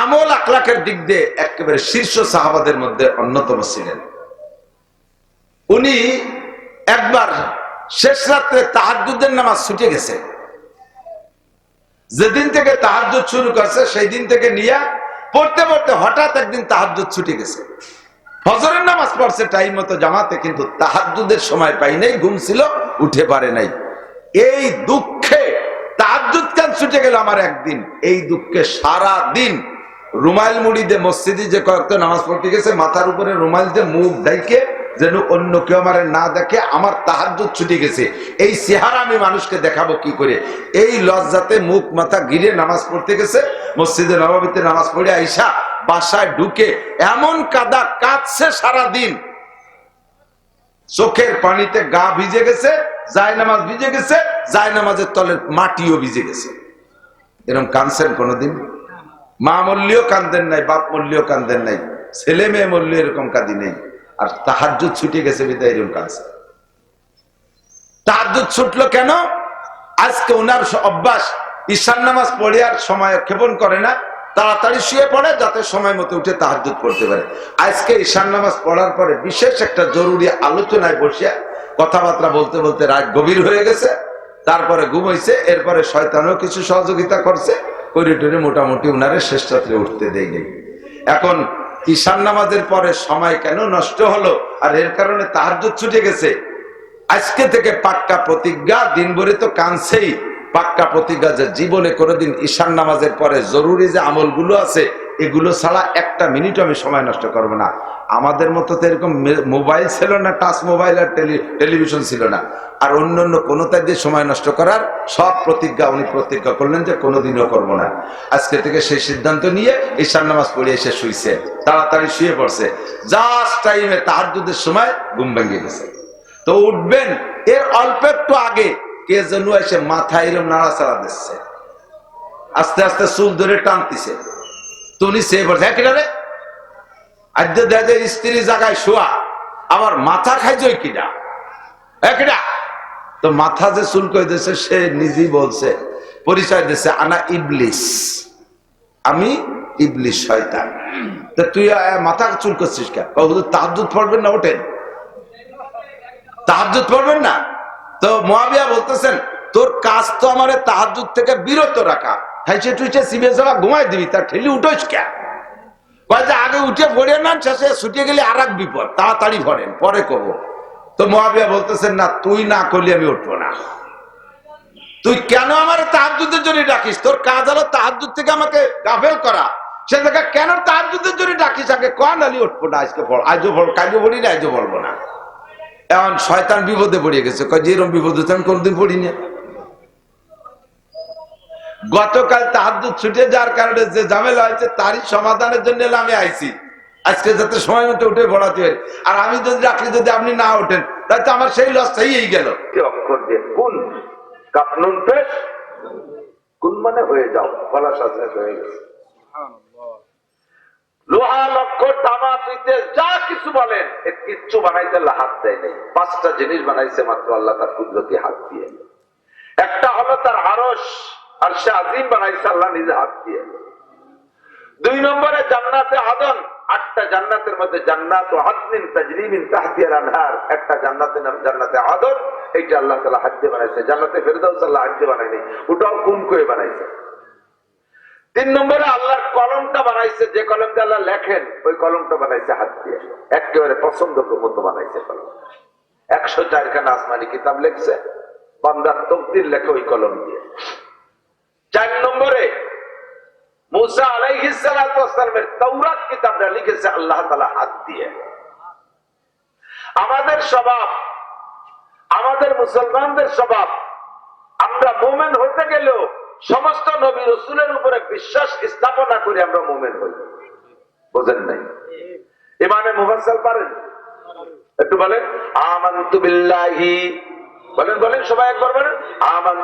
আমল আখলাকের দিক দিয়ে একেবারে শীর্ষ সাহাবাদের মধ্যে অন্যতম ছিলেন। উনি একবার শেষ রাত্রে তাহাজ্জুদের নামাজ ছুটে গেছে। যেদিন থেকে তাহাজ্জুদ শুরু করছে সেই দিন থেকে নিয়ে পড়তে পড়তে হঠাৎ একদিন তাহাজ্জুদ ছুটে গেছে। ফজরের নামাজ পড়ছে টাইম মতো জামাতে, কিন্তু তাহাজ্জুদের সময় পাই নাই, ঘুম ছিল, উঠে পারে নাই। এই দুঃখে তাহাজ্জুদ কেন ছুটে গেল আমার একদিন, এই দুঃখে সারা দিন রুমাইল মুড়ি দিয়ে মসজিদে যে কয়েকটা নামাজ পড়তে গেছে, মাথার উপরে রুমাইল দিয়ে মুখ ঢাইকে যেন অন্য কেউ আমার না দেখে, আমার তাহাজ্জুদ ছুটে গেছে। এই চেহারা আমি মানুষকে দেখাবো কি করে? এই লজ্জাতে মুখ মাথা ঘিরে নামাজ পড়তে গেছে। মসজিদে নববীতে নামাজ পড়ে আইসা বাসায় ঢুকে এমন কাদা কাঁদছে সারা দিন, চোখের পানিতে গা ভিজে গেছে, জায়নামাজ ভিজে গেছে, জায়নামাজের তলের মাটিও ভিজে গেছে। এরকম কাঁদছেন কোনোদিন? মা মল্লিও কান্দেন নাই, বাপ মল্লিও কান্দেন নাই, ছেলে মেয়ে মল্লি এরকম কাঁদি নেই। আর তাহাজ্জুদ ছুটে গেছে বিদায় এরকম কাঁদছে। তাহাজ্জুদ ছুটলো কেন? আজকে ওনার অভ্যাস, ঈশান নামাজ পড়ে আর সময় ক্ষেপণ করে না, তাড়াতাড়ি শুয়ে পড়ে যাতে সময় মতো উঠে তাহাজ্জুদ পড়তে পারে। আজকে ঈশান নামাজ পড়ার পরে বিশেষ একটা জরুরি আলোচনায় বসিয়া কথাবার্তা বলতে বলতে রাত গভীর হয়ে গেছে, তারপরে ঘুমাইছে। এরপরে শয়তানও কিছু সহযোগিতা করছে, করিডোরে মোটামুটি উনারে শেষ রাত্রে উঠতে দেয় নেই। এখন ঈশান নামাজের পরে সময় কেন নষ্ট হলো আর এর কারণে তাহাজ্জুদ ছুটে গেছে? আজকে থেকে পাক্কা প্রতিজ্ঞা, দিনভরে তো কাঁদছেই, পাক্কা প্রতিজ্ঞা যে জীবনে কোনোদিন ঈশান নামাজের পরে জরুরি যে আমলগুলো আছে এগুলো ছাড়া একটা মিনিট আমি সময় নষ্ট করবো না। আমাদের মতো তো এরকম মোবাইল ছিল না, টাচ মোবাইল আর টেলিভিশন ছিল না, আর অন্য অন্য কোনোটাই দিয়ে সময় নষ্ট করার সব প্রতিজ্ঞা উনি প্রতিজ্ঞা করলেন যে কোনোদিনও করবো না। আজকে থেকে সেই সিদ্ধান্ত নিয়ে ঈশান নামাজ পড়ে এসে শুইছে, তাড়াতাড়ি শুয়ে পড়ছে। জাস্ট টাইমে তাহাজ্জুদের সময় ঘুম ভেঙে গেছে। তো উঠবেন এর অল্প একটু আগে কে যেন এসে মাথায় এরকম নাড়াচাড়া দিচ্ছে, আস্তে আস্তে চুল ধরে টানতেছে। তো উনি সে বলছে, কিনা আজ দেখা স্ত্রী জায়গায় শোয়া, আমার মাথা খাইছ কিনা কিনা? তো মাথা যে চুল করে দিয়েছে সে নিজেই বলছে, পরিচয় দিচ্ছে, আনা ইবলিস, আমি ইবলিস, শয়তান। তা তুই মাথা চুল করছিস কেন? তাহাজ্জুদ পড়বেন না, ওঠেন, তাহাজ্জুদ পড়বেন না। তো মুয়াবিয়া বলতেছেন, তোর কাজ তো আমার তাহাজ্জুদ থেকে বিরত রাখা, খাইছে টুইছে সিবে যাওয়া ঘুমাই দিবি, তার ঠেলি উঠোস কে? আগে উঠে পড়ে না, শেষে ছুটে গেলে আর এক বিপদ, তাড়াতাড়ি পড়েন, পরে কব। তো মুয়াবিয়া বলতেছেন, না তুই না করলে আমি উঠবো না। তুই কেন আমার তাহাজ্জুদের জন্য ডাকিস? তোর কাজ হলো তাহাজ্জুদ থেকে আমাকে গাফেল করা, সে জায়গা কেন তাহাজ্জুদের জন্য ডাকিস? আগে কন, আলি উঠবো না, আজকে পড়, আজও পড়, কাজও পড়ি না, আজও বলবো না। এখন শয়তান বিপদে পড়ে গেছে, যেরকম বিপদ হচ্ছে আমি কোনদিন পড়িনি। গতকাল তাহাজ্জুদ ছুটে যাওয়ার কারণে যে ঝামেলা হয়েছে তারই সমাধানের জন্য আমি আইছি, আজকে যাতে সময় মতো উঠে পড়াতে পারি। আর আমি যদি রাখলে, যদি আপনি না ওঠেন, তাহলে তো আমার সেই লস হয়েই গেল। অক্ষর দিয়ে কোন কাপনুন পেশ, কোন মানে হয়ে যাও, বলা সাথে হয়ে গেছে। লোহা লক্ষ্য তামা পিতে যা কিছু বলেন, এর কিচ্ছু বানাইতে হাত দেয় নাই। পাঁচটা জিনিস বানাইছে মাত্র আল্লাহ তার কুদরতি হাত দিয়ে। একটা হলো তার আরশ, আরশে আজিম বানাইছে আল্লাহ নিজে হাত দিয়ে। দুই নম্বরে জান্নাতে আদন, 8টা জান্নাতের মধ্যে জান্নাত আদনিন তাজরি মিন তাহতিহাল আনহার, একটা জান্নাতের নাম জান্নাতে আদন, এইটা আল্লাহ তাআলা হাত দিয়ে বানাইছে। জান্নাতে ফেরদাউস আল্লাহ হাত দিয়ে বানায়নি, ওটাও কোন করে বানাইছে। 3 নম্বরে আল্লাহর কলমটা বানাইছে, যে কলম দিয়ে আল্লাহ লেখেন ওই কলমটা বানাইছে হাত দিয়ে, একেবারে পছন্দ মতো বানাইছে কলম। 104 খানা আসমানি কিতাব লেখছে, বান্দার তকদির লেখে ওই কলম দিয়ে। 4 নম্বরে মুসা আলাইহিস সালাতু ওয়াস সালামের তাওরাত কিতাবটা লিখেছে আল্লাহ তাআলা হাত দিয়ে। আমাদের স্বভাব, আমাদের মুসলমানদের স্বভাব, আমরা মুমিন হতে গেলেও সমস্ত নবী রাসূলের উপরে বিশ্বাস স্থাপনা করে আমরা মুমিন হই। বুঝেন নাই? ইমানে মুফাসসাল পারেন? একটু বলেন, আমানতু বিল্লাহি, বলেন বলেন সবাই একবার বলেন,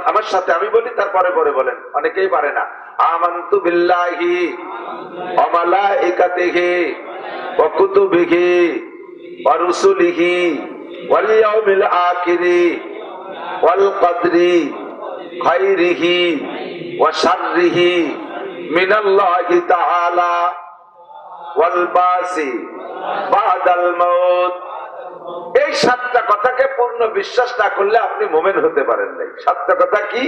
আমার সাথে আমি বলি, তারপরে পরে বলেন, অনেকেই পারে না। আমানতু বিল্লাহি ওয়া মালাইকাতিহি ওয়া কুতুবিহি ওয়া রুসুলিহি ওয়াল ইয়াউমিল আখিরি ওয়াল কদরি খাইরিহি ওয়া শাররিহি মিনাল্লাহি তাআলা ওয়াল বাসি বাদাল মাউত। এই সাতটা কথাকে পূর্ণ বিশ্বাস না করলে আপনি মুমিন হতে পারেন নাই। সাতটা কথা কি?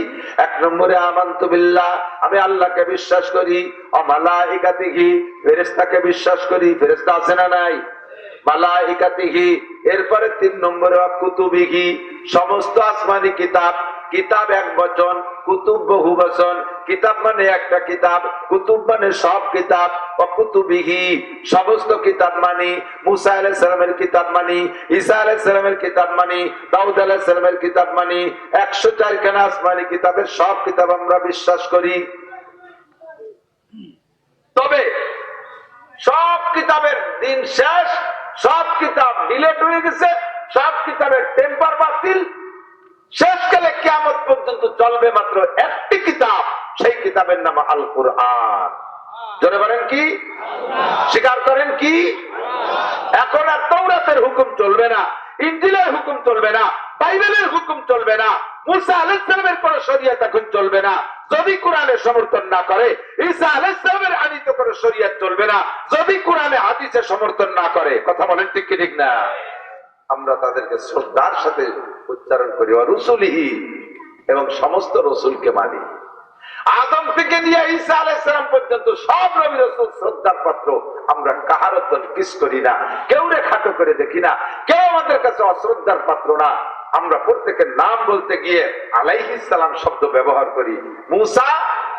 এক নম্বরে আমানতু বিল্লাহ, আমি আল্লাহকে বিশ্বাস করি। ও মালাইকাতিহি, ফেরেশতাকে বিশ্বাস করি। ফেরেশতা আছে না নাই? মালাইকাতিহি। এরপরে 3 নম্বরে কুতুবিহি, সমস্ত আসমানি কিতাব। কিতাব এক বচন, কুতুব বহু বচন। কিতাব মানে একটা কিতাব, কুতুব মানে সব কিতাব। কুতুবিহি, সমস্ত কিতাব মানি। মুসা আলাইহিস সালামের কিতাব মানি, ঈসা আলাইহিস সালামের কিতাব মানি, দাউদ আলাইহিস সালামের কিতাব মানি। 104 খানা আসমানি কিতাবের সব কিতাব আমরা বিশ্বাস করি। তবে সব কিতাবের দিন শেষ, সব কিতাব ডিলেট হয়ে গেছে, সব কিতাবের টেম্পার বাতিল। শেষকালে কিয়ামত পর্যন্ত চলবে মাত্র একটি কিতাব, সেই কিতাবের নাম আল কুরআন। জোরে বলেন কি? স্বীকার করেন কি? এখন আর তাওরাতের হুকুম চলবে না, ইনজিলের হুকুম চলবে না, বাইবেলের হুকুম চলবে না, মুসা আলাইহিস সালামের কোন শরীয়ত এখন চলবে না যদি কোরআনে সমর্থন না করে। ঈসা আলাইহিস সালামের আনিত কোন শরীয়ত চলবে না যদি কোরআনে হাদিসে সমর্থন না করে। কথা বলেন ঠিক কি ঠিক না? আমরা তাদেরকে শ্রদ্ধার সাথে উচ্চারণ করি, রসুলিহি, এবং সমস্ত রসুলকে মানি। আদম থেকে নিয়ে ঈসা আলাইহিস সালাম পর্যন্ত সব নবী রাসূল শ্রদ্ধার পাত্র। আমরা কাহারও তনকিস করি না, কেউরে খাটো করে দেখি না, কেউ আমাদের কাছে অশ্রদ্ধার পাত্র না। আমরা প্রত্যেকের নাম বলতে গিয়ে আলাইহিস সালাম শব্দ ব্যবহার করি। মুসা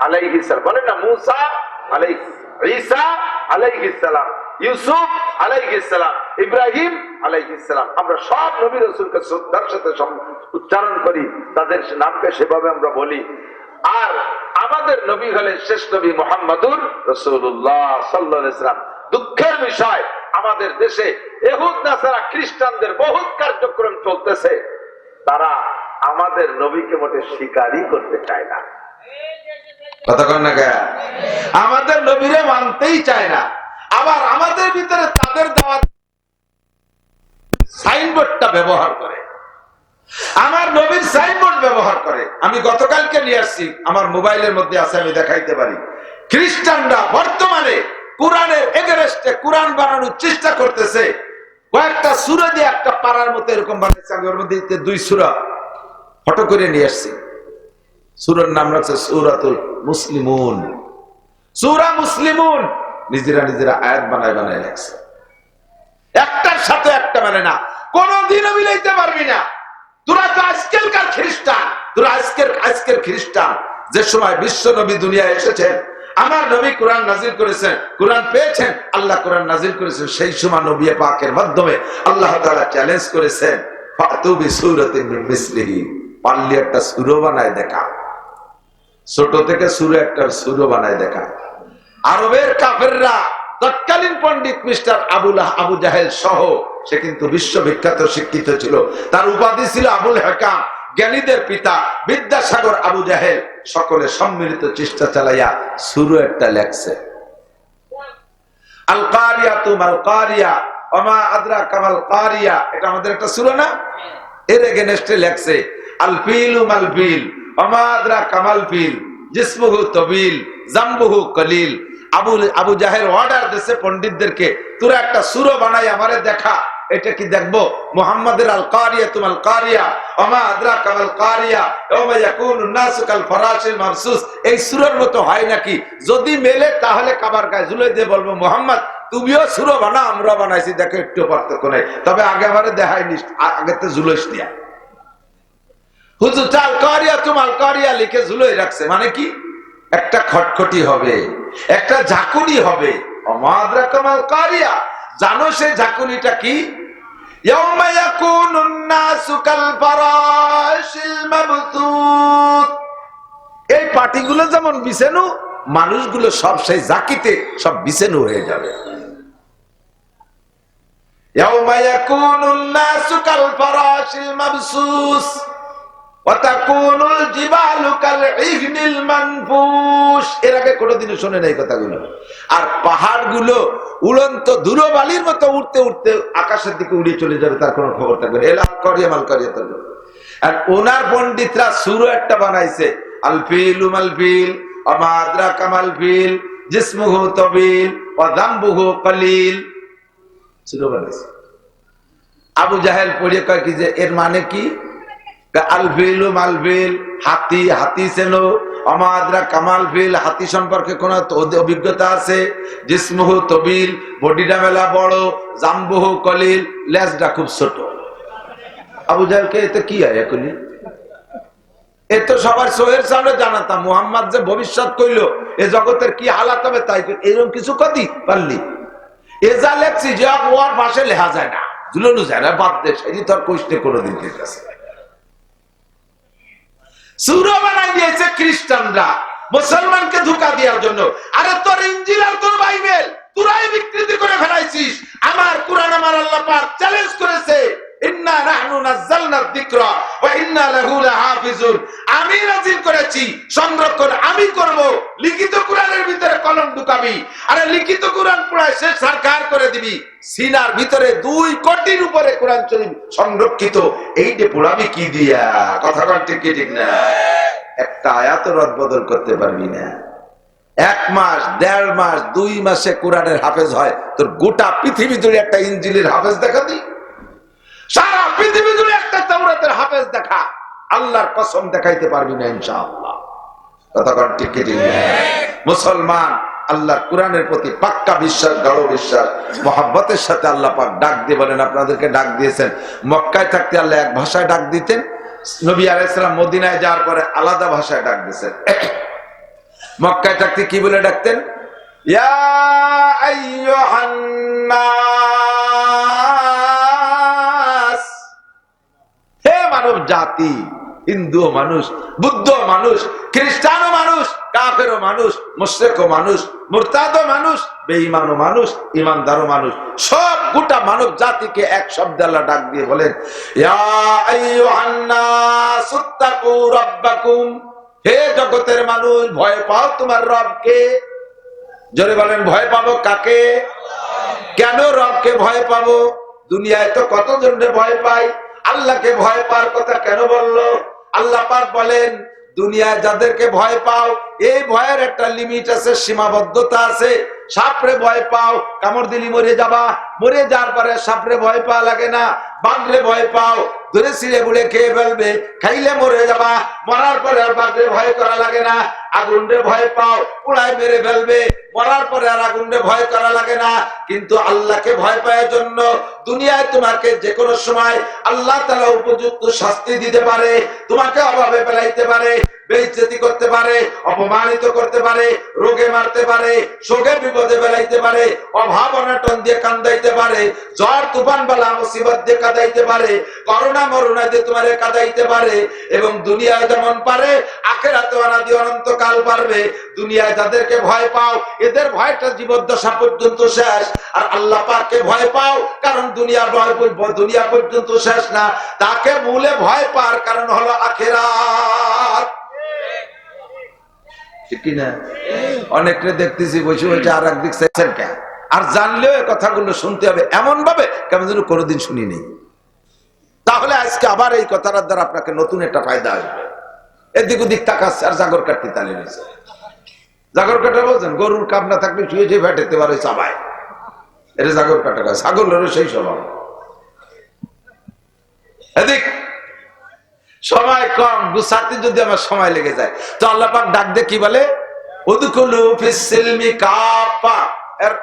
আলাইহিস সালাম বলেন না, মুসা আলাইহিস, ঈসা আলাইহিস সালাম, ইউসুফ আলাইহিস সালাম, ইব্রাহিম আলাইহিস সালাম। আমরা সব নবী রাসূলকে শ্রদ্ধার সাথে উচ্চারণ করি, তাদের নামকে সেভাবে আমরা বলি। আর আমাদের নবী হলেন শেষ নবী মুহাম্মদুর রাসূলুল্লাহ সাল্লাল্লাহু আলাইহি ওয়াসাল্লাম। দুঃখের বিষয়, আমাদের দেশে ইহুদ নাসারা খ্রিস্টানদের বহুত কার্যক্রম চলতেছে, তারা আমাদের নবীকে মোটে স্বীকারই করতে চায় না। কথা কন না কেন? আমাদের নবীরে মানতেই চায় না। আবার আমাদের ভিতরে তাদের দেওয়া সাইনবোর্ডটা ব্যবহার করে, আমার নবীর সাইনবোর্ড ব্যবহার করে। আমি গতকালকে নিয়ে আসছি, আমার মোবাইলের মধ্যে আছে, আমি দেখাইতে পারি। খ্রিস্টানরা বর্তমানে কোরআনের এগেরেস্টে কোরআন বানানোর চেষ্টা করতেছে। কয়েকটা সূরা দিয়ে একটা পাড়ার মতো এরকম বানাইছে। আমি ওর মধ্যে 2 সূরা ফটো করে নিয়ে আসছি। সূরার নাম রাখছে সূরাতুল মুসলিমুন। সূরা মুসলিমুন নিজেরা নিজেরা আয়াত বানায় বানায় লেখছে, একটার সাথে একটা মানে না, কোনদিনও মিলাইতে পারবি না। তোরা তো আজকালকার খ্রিস্টান, তোরা আজকের খ্রিস্টান। যে সময় বিশ্ব নবী দুনিয়ায় এসেছেন, আমার নবী কোরআন নাজিল করেছেন, কোরআন পেয়েছেন, আল্লাহ কোরআন নাজিল করেছেন, সেই সময় নবী পাকের মাধ্যমে আল্লাহ তাআলা চ্যালেঞ্জ করেছেন, ফাতু বিসূরাতিন মিন মিসলিহি, পারলে একটা সূরা বানায় দেখা। ছোট থেকে সূরা একটা সূরা বানায় দেখা। আরবের কাফেররা, তৎকালীন পণ্ডিত মিস্টার আবু জাহেল সহ, সে কিন্তু বিশ্ববিখ্যাত শিক্ষিত ছিল, তার উপাধি ছিল আবুল হাকাম, জ্ঞানীদের পিতা, বিদ্যাসাগর আবু জাহেল। সকলে সম্মিলিত চেষ্টা চালাইয়া সূরা একটা লেখছে, আল কারিয়াতু মাল কারিয়া ওয়া মা আদরাকা মাল কারিয়া। এটা আমাদের একটা সূরা না? এর এগেইনস্টে লেখছে আল ফিলু মাল ফিল ওয়া মা আদরাকা মাল ফিল জিসমুহু তাবিল জামবুহু কলিল। আবু জাহেল অর্ডার দিয়েছে পণ্ডিতদেরকে, তোরা একটা সূরা বানাই আমারে দেখা। এটা কি দেখবো? মুহাম্মাদের আল কারিয়াতু মাল কারিয়া ওয়া মা আদরাকা মাল কারিয়া ইয়াওমা ইয়াকুনুন নাসু কাল ফারাশিল মাবসুস। এই সূরার মতো হয় নাকি? যদি মেলে তাহলে কাবার গায়ে ঝুলাই দিয়ে বলবো, মুহাম্মদ তুমিও সূরা বানা, আমরা বানাইছি, দেখো একটু পার্থক্য নাই। তবে আগে আমারে দেখাইনি, আগে তো ঝুলাইস দিয়া। হুজুর চাল কারিয়াতু মাল কারিয়া লিখে ঝুলাই রাখছে, মানে কি? একটা খটখটি হবে, একটা ঝাঁকুনি হবে। ওয়া মা আদরাকা মাল কারিয়া, জানো সেই ঝাঁকুনিটা কি? ইয়াউমা ইয়াকুনুন নাসু কাল ফারাশিল মাবসুস। এই পাটিগুলো যেমন বিছানো, মানুষগুলো সব সেই জাকিতে সব বিছানো হয়ে যাবে। ইয়াউমা ইয়াকুনুন নাসু কাল ফারাশিল মাবসুস ওয়া তাকুনুল জিবালু কাল ইহনিল মানফুস। এর আগে কোনোদিনও শুনে নাই কথাগুলো। আর পাহাড়গুলো উড়ন্ত ধুলোবালির মতো উঠতে উঠতে আকাশের দিকে উড়ে চলে যাবে, তার কোনো খবর থাকবে না। এলা করিয়া মাল করিয়া তো। আর ওনার পণ্ডিতরা সূরা একটা বানাইছে, আল ফিলু মাল ফিল আমা আদরাকা মাল ফিল জিসমুহু তাবিল ওয়া যামবুহু কলিল। আবু জাহেল পড়ে কয় কি যে এর মানে কি? আল ফিলু মাল ফিল, হাতি, হাতি চেনো। আমা আদরাকা মাল ফিল, হাতি সম্পর্কে কোন অভিজ্ঞতা আছে? জিসমুহু তাবিল, বডিটা মেলা বড়, জামবুহু কলিল, লেজটা খুব ছোট। আবু জাহেলকে এতে কি হয় এখনই? এ তো সবার চোখের সামনে জানাতাম মুহাম্মদ যে ভবিষ্যৎ কইলো এ জগতের কি হালাত হবে তাই এরকম কিছু কতি পারলি? এ যা লেখছি যে ওর পাশে লেখা যায় না, ঝুলানো যায় না, বাদ দে, সেটি তোর কইতে কোনোদিন ঠিক আছে। সূরা বানাই দিয়েছে খ্রিস্টানরা মুসলমানকে ধোঁকা দেওয়ার জন্য। আরে তোর ইনজিল আর তোর বাইবেল তোরাই বিকৃতি করে ফেলাইছিস। আমার কোরআন আমার আল্লাহ পাক চ্যালেঞ্জ করেছে, ইন্না নাহনু নাযালনা যিকরা ওয়া ইন্না লাহু লাহাফিজুন। আমি নাযিল করেছি, সংরক্ষণ আমি করব। লিখিত কোরআনের ভিতরে কলম ঢুকাবি, আরে লিখিত কোরআন পড়ায় শেষ সরকার করে দিবি। সিনার ভিতরে 2 কোটির উপরে কোরআন শরীফ সংরক্ষিত, এইটা পড়াবি কি দিয়া? কথা কন ঠিক কি ঠিক না? একটা আয়াত রদ বদল করতে পারবি না। 1 মাস 1.5 মাস 2 মাসে কোরআনের হাফেজ হয়, তোর গোটা পৃথিবী জুড়ে একটা ইনজিলের হাফেজ দেখা দি, সারা পৃথিবী জুড়ে একটা তাওরাতের হাফেজ দেখা, আল্লাহর কসম দেখাইতে পারবি না ইনশাআল্লাহ। কথা কন ঠিক কি ঠিক না? মুসলমান আল্লাহর কোরআনের প্রতি পাক্কা বিশ্বাস, গাঢ় বিশ্বাস, মহব্বতের সাথে আল্লাহ পাক ডাক দিয়ে বলেন, আপনাদেরকে ডাক দিয়েছেন। মক্কায় থাকতে আল্লাহ এক ভাষায় ডাক দিতেন, নবী আলাইহিস সালাম মদিনায় যাওয়ার পরে আলাদা ভাষায় ডাক দিয়েছেন। মক্কায় থাকতে কি বলে ডাকতেন? ইয়া আইয়ুহান নাস, হে মানব জাতি। হিন্দু মানুষ, বুদ্ধ মানুষ, খ্রিস্টানও মানুষ, কাফেরও মানুষ, মুশরিকও মানুষ, মুরতাদও মানুষ, বেঈমানও মানুষ, ঈমানদারও মানুষ, সব গোটা মানব জাতিকে এক শব্দে আল্লাহ ডাক দিয়ে বলেন, ইয়া আইয়ুহান নাস ইত্তাকু রাব্বাকুম, হে জগতের মানুষ ভয় পাও তোমার রবকে। জোরে বলেন, ভয় পাবো কাকে? কেন রবকে ভয় পাবো? দুনিয়ায় তো কতজনকে ভয় পাই, আল্লাহকে ভয় পাওয়ার কথা কেন বললো? আল্লাহ পাক বলেন, দুনিয়ায় যাদেরকে ভয় পাও এই ভয়ের একটা লিমিট আছে, সীমাবদ্ধতা আছে। সাপরে ভয় পাও, কামড় দিলি মরে যাবা, মরে যাওয়ার পরে সাপরে ভয় পাওয়া লাগে না। বাঘরে ভয় পাও, ধরে ছিঁড়ে বুড়ে খেয়ে ফেলবে, খাইলে মরে যাবা, মরার পরে আর বাঘরে ভয় করা লাগে না। আগুনরে ভয় পাও, পুড়ায় মেরে ফেলবে, মরার পরে আর আগুনরে ভয় করা লাগে না। কিন্তু আল্লাহকে ভয় পাওয়ার জন্য দুনিয়ায় তোমাকে যে কোনো সময় আল্লাহ তাআলা উপযুক্ত শাস্তি দিতে পারে, তোমাকে অভাবে ফেলাইতে পারে, বেইজ্জতি করতে পারে, অপমানিত করতে পারে, রোগে মারতে পারে, শোকে বিপদে ফেলাইতে পারে, অভাব অনটন দিয়ে কান্দাইতে পারে, ঝড় তুফান বালা মুসিবত দিয়ে কাঁদাইতে পারে, করোনা মরুনা দিয়ে তোমারে কাঁদাইতে পারে। এবং দুনিয়ায় যেমন পারে আখিরাতে অনাদি অনন্তকাল পারবে। দুনিয়ায় যাদেরকে ভয় পাও এদের ভয়টা জীবদ্দশা পর্যন্ত শেষ, আর আল্লাহ পাককে ভয় পাও কারণ দুনিয়ার ভয় দুনিয়া পর্যন্ত শেষ না, তাকে মূলে ভয় পাওয়ার কারণ হলো আখিরাত। ঠিক কিনা? অনেককে দেখতেছি বসে বসে আর একদিক চাইছেন কেন, আর জানলেও এই কথাগুলো শুনতে হবে এমন ভাবে কেমন যেন কোনোদিন শুনি নেই। তাহলে আজকে আবার এই কথাটার দ্বারা আপনাকে নতুন একটা ফায়দা আসবে। এদিক ওদিক তাকাচ্ছে আর জাগর কাটতে তালে রয়েছে। জাগর কাটা বলছেন গরুর কাপ না থাকলে শুয়ে শুয়ে ফেটেতে পারে চাবায়, এটা জাগর কাটা গাছ, ছাগলেরও সেই স্বভাব। এদিক সময় কম, গুছাতে যদি আমার সময় লেগে যায় তো আল্লাহ পাক ডাক দিয়ে কি বলে, উদখুলু ফিস সিলমি কাফা।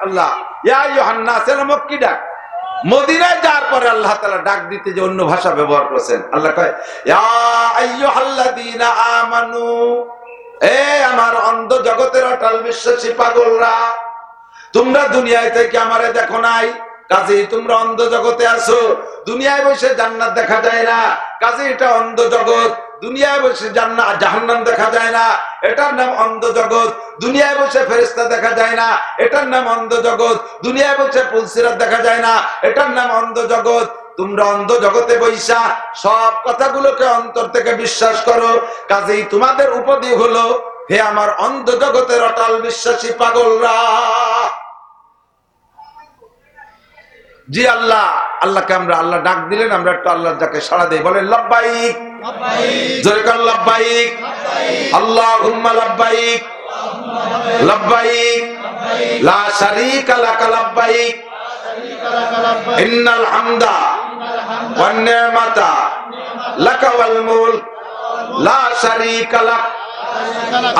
আল্লাহ ইয়া আইয়ুহান নাস, এর মক্কি ডাক। মদিনায় যাওয়ার পরে আল্লাহ তাআলা ডাক দিতে যে অন্য ভাষা ব্যবহার করেছেন। আল্লাহ কয়, ইয়া আইয়ুহাল্লাযীনা আমানু, এ আমার অন্ধ জগতের অটল বিশ্বাসী পাগলরা, তোমরা দুনিয়ায় থেকে আমারে দেখো নাই, কাজেই তোমরা অন্ধ জগতে আছো। দুনিয়ায় বসে জান্নাত দেখা যায় না, কাজেই এটা অন্ধ জগৎ। দুনিয়ায় বসে জান্নাত জাহান্নাম দেখা যায় না, এটার নাম অন্ধ জগৎ। দুনিয়ায় বসে ফেরেশতা দেখা যায় না, এটার নাম অন্ধ জগৎ। দুনিয়ায় বসে পুলসিরাত দেখা যায় না, এটার নাম অন্ধ জগৎ। তোমরা অন্ধ জগতে বৈশা সব কথাগুলোকে অন্তর থেকে বিশ্বাস করো, কাজেই তোমাদের উপদেশ হলো, হে আমার অন্ধ জগতের অটল বিশ্বাসী পাগলরা। জি আল্লাহ, আল্লাহকে আমরা আল্লাহ ডাক দিলেন, আমরা একটু আল্লাহর ডাকে সাড়া দেই। বলেন লাব্বাইক, জোরে কর লাব্বাইক, আল্লাহুম্মা লাব্বাইক, লাব্বাইক লা শারীকা লাকা লাব্বাইক ইন্নাল হামদা ওয়ান নি'মাতা লাকা ওয়াল মুলক লা শারীকা লাক।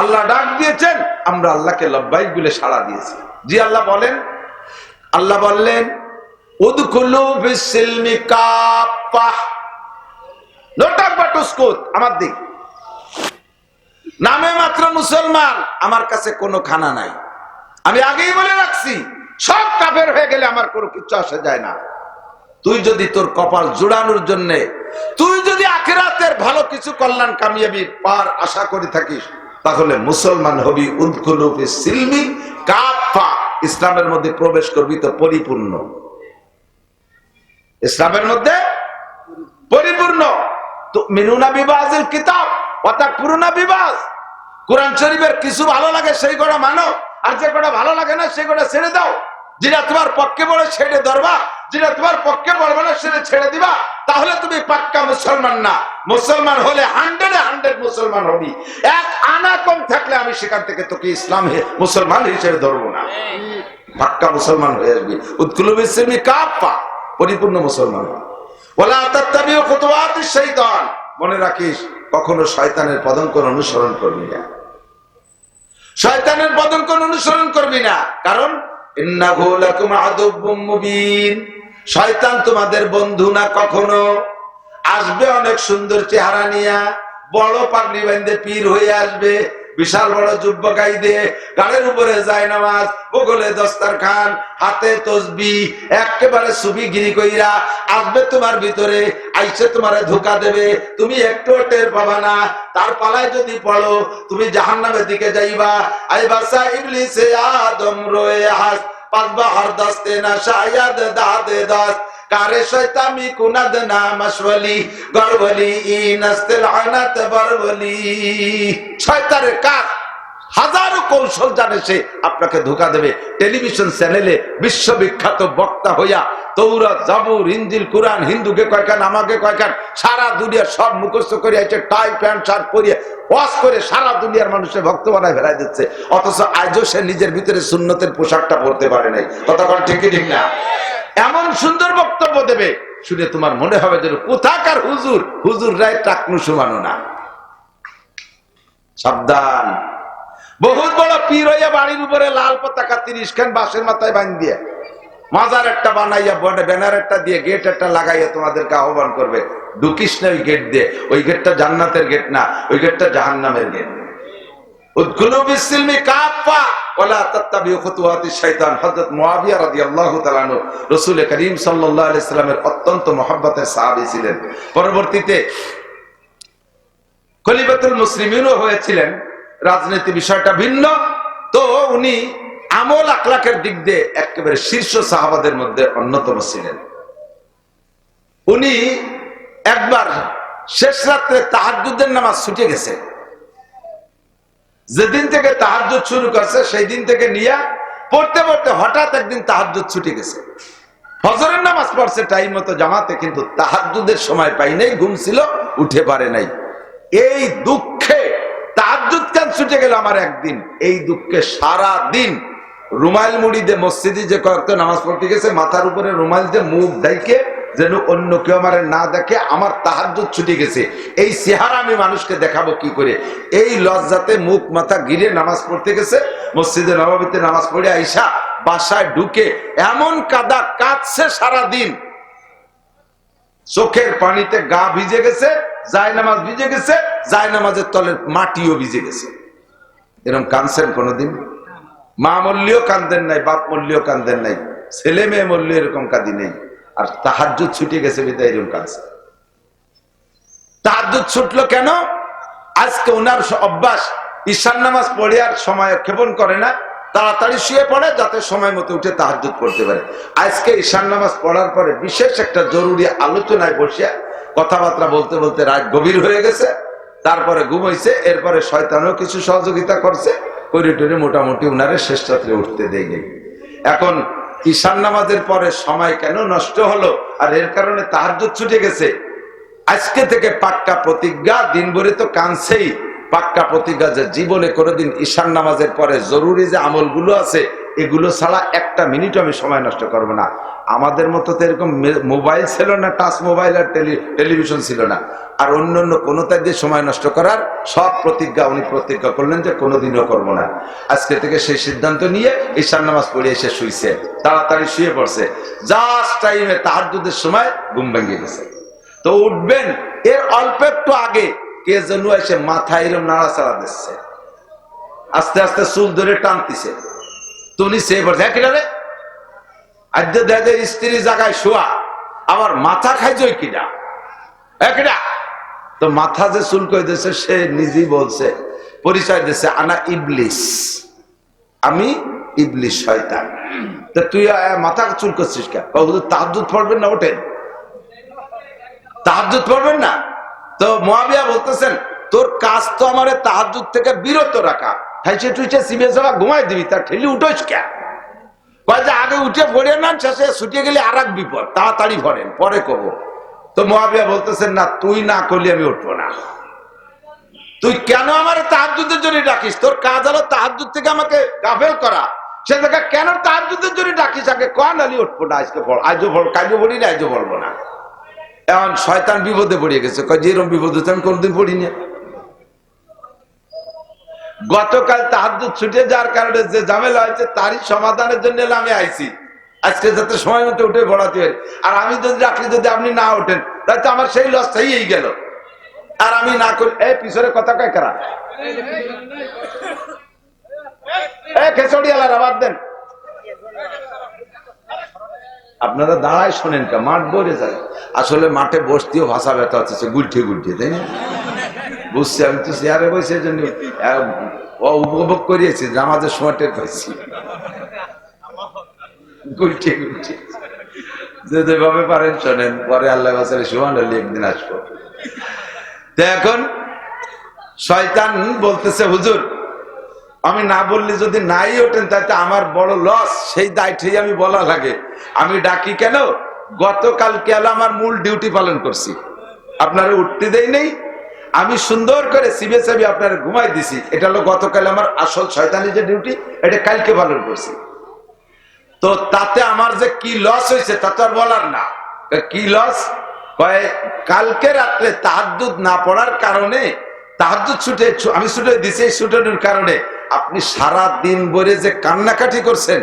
আল্লাহ ডাক দিয়েছেন, আমরা আল্লাহকে লাব্বাইক বলে সাড়া দিয়েছি। জি আল্লাহ বলেন, আল্লাহ বললেন উদখুলু ফিস-সিলমি কাফাহ। নোটা বাটুসকুত আমার দিক, নামে মাত্র মুসলমান, আমার কাছে কোনো খানা নাই। আমি আগেই বলে রাখছি, সব কাফের হয়ে গেলে আমার কোনো কিচ্ছু আসে যায় না। তুই যদি তোর কপাল জোড়ানোর জন্য, তুই যদি আখিরাতের ভালো কিছু কল্যাণ কামিয়াবির পার আশা করে থাকিস, তাহলে মুসলমান হবি। উদখুলু ফিস-সিলমি কাফা, ইসলামের মধ্যে প্রবেশ করবি তো পরিপূর্ণ, ইসলামের মধ্যে পরিপূর্ণ। তুমিনুনা বিবাযিল কিতাব ওয়া তাকফুরুনা বিবায। কোরআন শরীফের কিছু ভালো লাগে সেই কটা মানো, আর যে কটা ভালো লাগে না সেই কটা ছেড়ে দাও। যেটা তোমার পক্ষে পড়ে সেটা ধরবা, যেটা তোমার পক্ষে পড়বে না সেটা ছেড়ে দিবা। তাহলে তুমি পাক্কা মুসলমান না। মুসলমান হলে 100 মুসলমান হবি। এক আনা কম থাকলে আমি সেখান থেকে তোকে ইসলাম মুসলমান হিসেবে ধরবো না। পাক্কা মুসলমান হয়ে আসবি। উদখুলু ফিস-সিলমি কাফা, পরিপূর্ণ মুসলমান। ওয়ালা তাত্তাবিউ খুতুওয়াতিশ শাইতান, মনে রাখিস কখনো শয়তানের পদঙ্কন অনুসরণ করবি না। শয়তানের পদঙ্কন অনুসরণ করবি না, কারণ ইন্নাহু লাকুম আদুউম মুবিন। শয়তান তোমাদের বন্ধু না কখনো। আসবে অনেক সুন্দর চেহারা নিয়া, বড় পাগড়ি বাঁধে পীর হয়ে আসবে, বিশাল বড় জুব্বা গায়ে দিয়ে, গাড়ির উপরে যায় নামাজ, বগলে দস্তারখান, হাতে তসবিহ, একেবারে সুফিগিরি কইরা আসবে তোমার ভিতরে, আইসে তোমারে ধোঁকা দেবে, তুমি একটু টের পাবা না। তার পালায় যদি পড়ো তুমি জাহান্নামের দিকে যাইবা। আইবাসা ইবলিসে আদম রয়ে হাস পাঁচবা হর দস্তে না শায়াদ দাদে দাস কারে শয়তামি কুনাদ না মাসওয়ালি গরবলি ইনাস্তিল আনাত বরবলি। শয়তানের কাজ হাজারো কৌশল জানে সে, আপনাকে ধোঁকা দেবে। টেলিভিশন চ্যানেলে বিশ্ববিখ্যাত বক্তা হইয়া তৌরাত, জাবুর, ইনজিল, কুরআন, হিন্দুকে কয়খান আমাকে কয়খান, সারা দুনিয়া সব মুখস্থ করে আছে, টাই প্যান্ট শার্ট পরিয়ে ওয়াজ করে সারা দুনিয়ার মানুষের ভক্ত বানায় ফেলাই দিচ্ছে। অথচ আজও সে নিজের ভিতরে সুন্নতের পোশাকটা পরতে পারে নাই। কতক্ষণ ঠিক কি ঠিক না? এমন সুন্দর বক্তব্য দেবে, শুনে তোমার মনে হবে যেন কোথাকার হুজুর, হুজুর রায় টাকনু সমানো না। সাবধান। বহুত বড় পীর হইয়া বাড়ির উপরে লাল পতাকা 30 খান বাঁশের মাথায় বাঁধ দিয়ে, মাজার একটা বানাইয়া ব্যানার একটা দিয়ে, গেট একটা লাগাইয়া তোমাদেরকে আহ্বান করবে, ঢুকিস না ওই গেট দিয়ে। ওই গেটটা জান্নাতের গেট না, ওই গেটটা জাহান্নামের গেট। উদখুলু ফিস-সিলমি কাফা ওয়ালা তাত্তাবিউ খুতুওয়াতিশ শাইতান। হযরত মুআবিয়া রাদিয়াল্লাহু তাআলা আনহু রাসূল করিম সাল্লাল্লাহু আলাইহি সাল্লামের অত্যন্ত মহব্বতের সাহাবী ছিলেন। পরবর্তীতে খলিফাতুল মুসলিমিনও হয়েছিলেন। রাজনীতি বিষয়টা ভিন্ন, তো উনি আমল আখলাকের দিক দিয়ে একেবারে শীর্ষ সাহাবাদের মধ্যে অন্যতম ছিলেন। উনি একবার শেষ রাত্রে তাহাজ্জুদের নামাজ ছুটে গেছে। যেদিন থেকে তাহাজ্জুদ শুরু করছে সেই দিন থেকে নিয়ে পড়তে পড়তে হঠাৎ একদিন তাহাজ্জুদ ছুটে গেছে। ফজরের নামাজ পড়ছে টাইম মতো জামাতে, কিন্তু তাহাজ্জুদের সময় পাই নাই, ঘুম ছিল, উঠে পারে নাই। এই দুঃখে তাহাজ্জুদ কেন ছুটে গেল আমার একদিন, এই দুঃখে সারা দিন রুমাইল মুড়ি দিয়ে মসজিদে যে কয়েকটা নামাজ পড়তে গেছে, মাথার উপরে রুমাইল দিয়ে মুখ ঢাইকে যেন অন্য কেউ আমার না দেখে, আমার তাহাজ্জুদ ছুটে গেছে। এই চেহারা আমি মানুষকে দেখাবো কি করে? এই লজ্জাতে মুখ মাথা গিরে নামাজ পড়তে গেছে। মসজিদে নববীতে নামাজ পড়ে আইসা বাসায় ঢুকে এমন কাদা কাঁদছে সারা দিন, চোখের পানিতে গা ভিজে গেছে, জায়নামাজ ভিজে গেছে, জায়নামাজের তলের মাটিও ভিজে গেছে। এরকম কাঁদছেন কোনোদিন? মা মল্লিও কান্দেন নাই, বাপ মল্লিও কান্দেন নাই, ছেলে মেয়ে মল্লি এরকম কাঁদি নেই। আর তাহাজ্জুদ ছুটে গেছে বিদায় এরকম কাঁদছে। তাহাজ্জুদ ছুটলো কেন? আজকে ওনার অভ্যাস, ঈশান নামাজ পড়ে আর সময় ক্ষেপণ করে না, তাড়াতাড়ি শুয়ে পড়ে যাতে সময় মতো উঠে তাহাজ্জুদ পড়তে পারে। আজকে ঈশান নামাজ পড়ার পরে বিশেষ একটা জরুরি আলোচনায় বসে কথাবার্তা বলতে বলতে রাত গভীর হয়ে গেছে, তারপরে ঘুমাইছে। এরপরে শয়তানও কিছু সহযোগিতা করছে, করে টরে মোটামুটি উনারে শেষ রাত্রে উঠতে দেয়নি। এখন ঈশান নামাজের পরে সময় কেন নষ্ট হলো, আর এর কারণে তাহাজ্জুদ ছুটে গেছে। আজকে থেকে পাক্কা প্রতিজ্ঞা, দিন ভরে তো কানছেই, পাক্কা প্রতিজ্ঞা যে জীবনে কোনোদিন ঈশান নামাজের পরে জরুরি যে আমলগুলো আছে এগুলো ছাড়া একটা মিনিটও আমি সময় নষ্ট করব না। আমাদের মতো তো এরকম মোবাইল ছিল না, টাচ মোবাইল আর টেলিভিশন ছিল না, আর অন্য কোনোটাই দিয়ে সময় নষ্ট করার সব প্রতিজ্ঞা উনি প্রতিজ্ঞা করলেন যে কোনোদিনও করবো না। আজকে থেকে সেই সিদ্ধান্ত নিয়ে ঈশান নামাজ পড়ে এসে শুইছে, তাড়াতাড়ি শুয়ে পড়ছে। জাস্ট টাইমে তাহাজ্জুদের সময় ঘুম ভেঙে গেছে। তো উঠবেন এর অল্প একটু আগে কে যেন এসে মাথা এরম নাড়াচাড়া দিচ্ছে, আস্তে আস্তে চুল ধরে টানতেছে। তুমি সে বলছে কিনারে আদ্য দেখে স্ত্রী জায়গায় শোয়া, আমার মাথা খাইছই কিনা কিনা। তো মাথা যে চুল করে দিয়েছে সে নিজেই বলছে, পরিচয় দিচ্ছে, আনা ইবলিস, আমি ইবলিস শয়তান। তা তুই মাথা চুল করছিস কেন? তাহাজ্জুদ পড়বেন না, ওঠেন তাহাজ্জুদ পড়বেন না। তো মুয়াবিয়া বলতেছেন তোর কাজ তো আমার তাহাজ্জুদ থেকে বিরত রাখা, খাইছে টুইছে সিমে যাওয়া ঘুমাই দিবি, তার ঠেলি উঠোস কেন? কয় যে আগে উঠে পড়ে না, শেষে ছুটিয়ে গেলে আর এক বিপদ, তাড়াতাড়ি পড়েন পরে কব। তো মুয়াবিয়া বলতেছেন না, তুই না করলে আমি উঠবো না। তুই কেন আমার তাহাজ্জুদের জন্য ডাকিস? তোর কাজ হলো তাহাজ্জুদ থেকে আমাকে গাফেল করা, সে জায়গা কেন তাহাজ্জুদের জন্য ডাকিস? আগে কন আলি উঠবো না, আজকে পড়, আজও পড়, কাজও পড়ি না, আজও বলবো না। এখন শয়তান বিপদে পড়ে গেছে, কয় যে এরকম বিপদ হচ্ছে আমি কোনদিন পড়িনি। গতকাল তাহাজ্জুদ ছুটে যাওয়ার কারণে যে ঝামেলা হয়েছে তারই সমাধানের জন্য আমি আইছি, আজকে যাতে সময় মতো উঠে পড়াতে পারি। আর আমি যদি রাখলে যদি আপনি না ওঠেন তাহলে তো আমার সেই লসটাই এই গেল। আর আমি না করি এই পিছনে কথা কয় কারা খেচড়িয়ালার আবাদ দেন। আপনারা দাঁড়ায় শোনেন কা, মাঠ ভরে যায়। আসলে মাঠে বসতেও ভাষা ব্যথা হচ্ছে, গুলঠে গুলঠে, তাই না? বুঝছি, আমি তো চেয়ারে বসে এই জন্য উপভোগ করিয়েছি, নামাজের সময় টের পাইছি গুলঠে গুলঠে। যেভাবে পারেন শোনেন, পরে আল্লাহ বাসারে সুবহান আল্লাহ একদিন আসবো। তো এখন শয়তান বলতেছে হুজুর আমি না বললে যদি নাই ওঠেন তাতে আমার বড় লস, সেই দায়িত্বই আমি বলা লাগে। আমি ডাকি কেন? গতকালকে আমার মূল ডিউটি পালন করছি, আপনারা উঠতে দেই নেই, আমি সুন্দর করে সিবে সাবি আপনারা ঘুমাই দিছি। এটা হলো গতকাল আমার আসল শয়তানি যে ডিউটি, এটা কালকে পালন করছি। তো তাতে আমার যে কি লস হয়েছে তা তো আর বলার না। কি লস? কালকে রাত্রে তাহাজ্জুদ না পড়ার কারণে, তাহাজ্জুদ ছুটে আমি ছুটে দিছি, এই ছুটানোর কারণে আপনি সারা দিন ভরে যে কান্নাকাটি করছেন,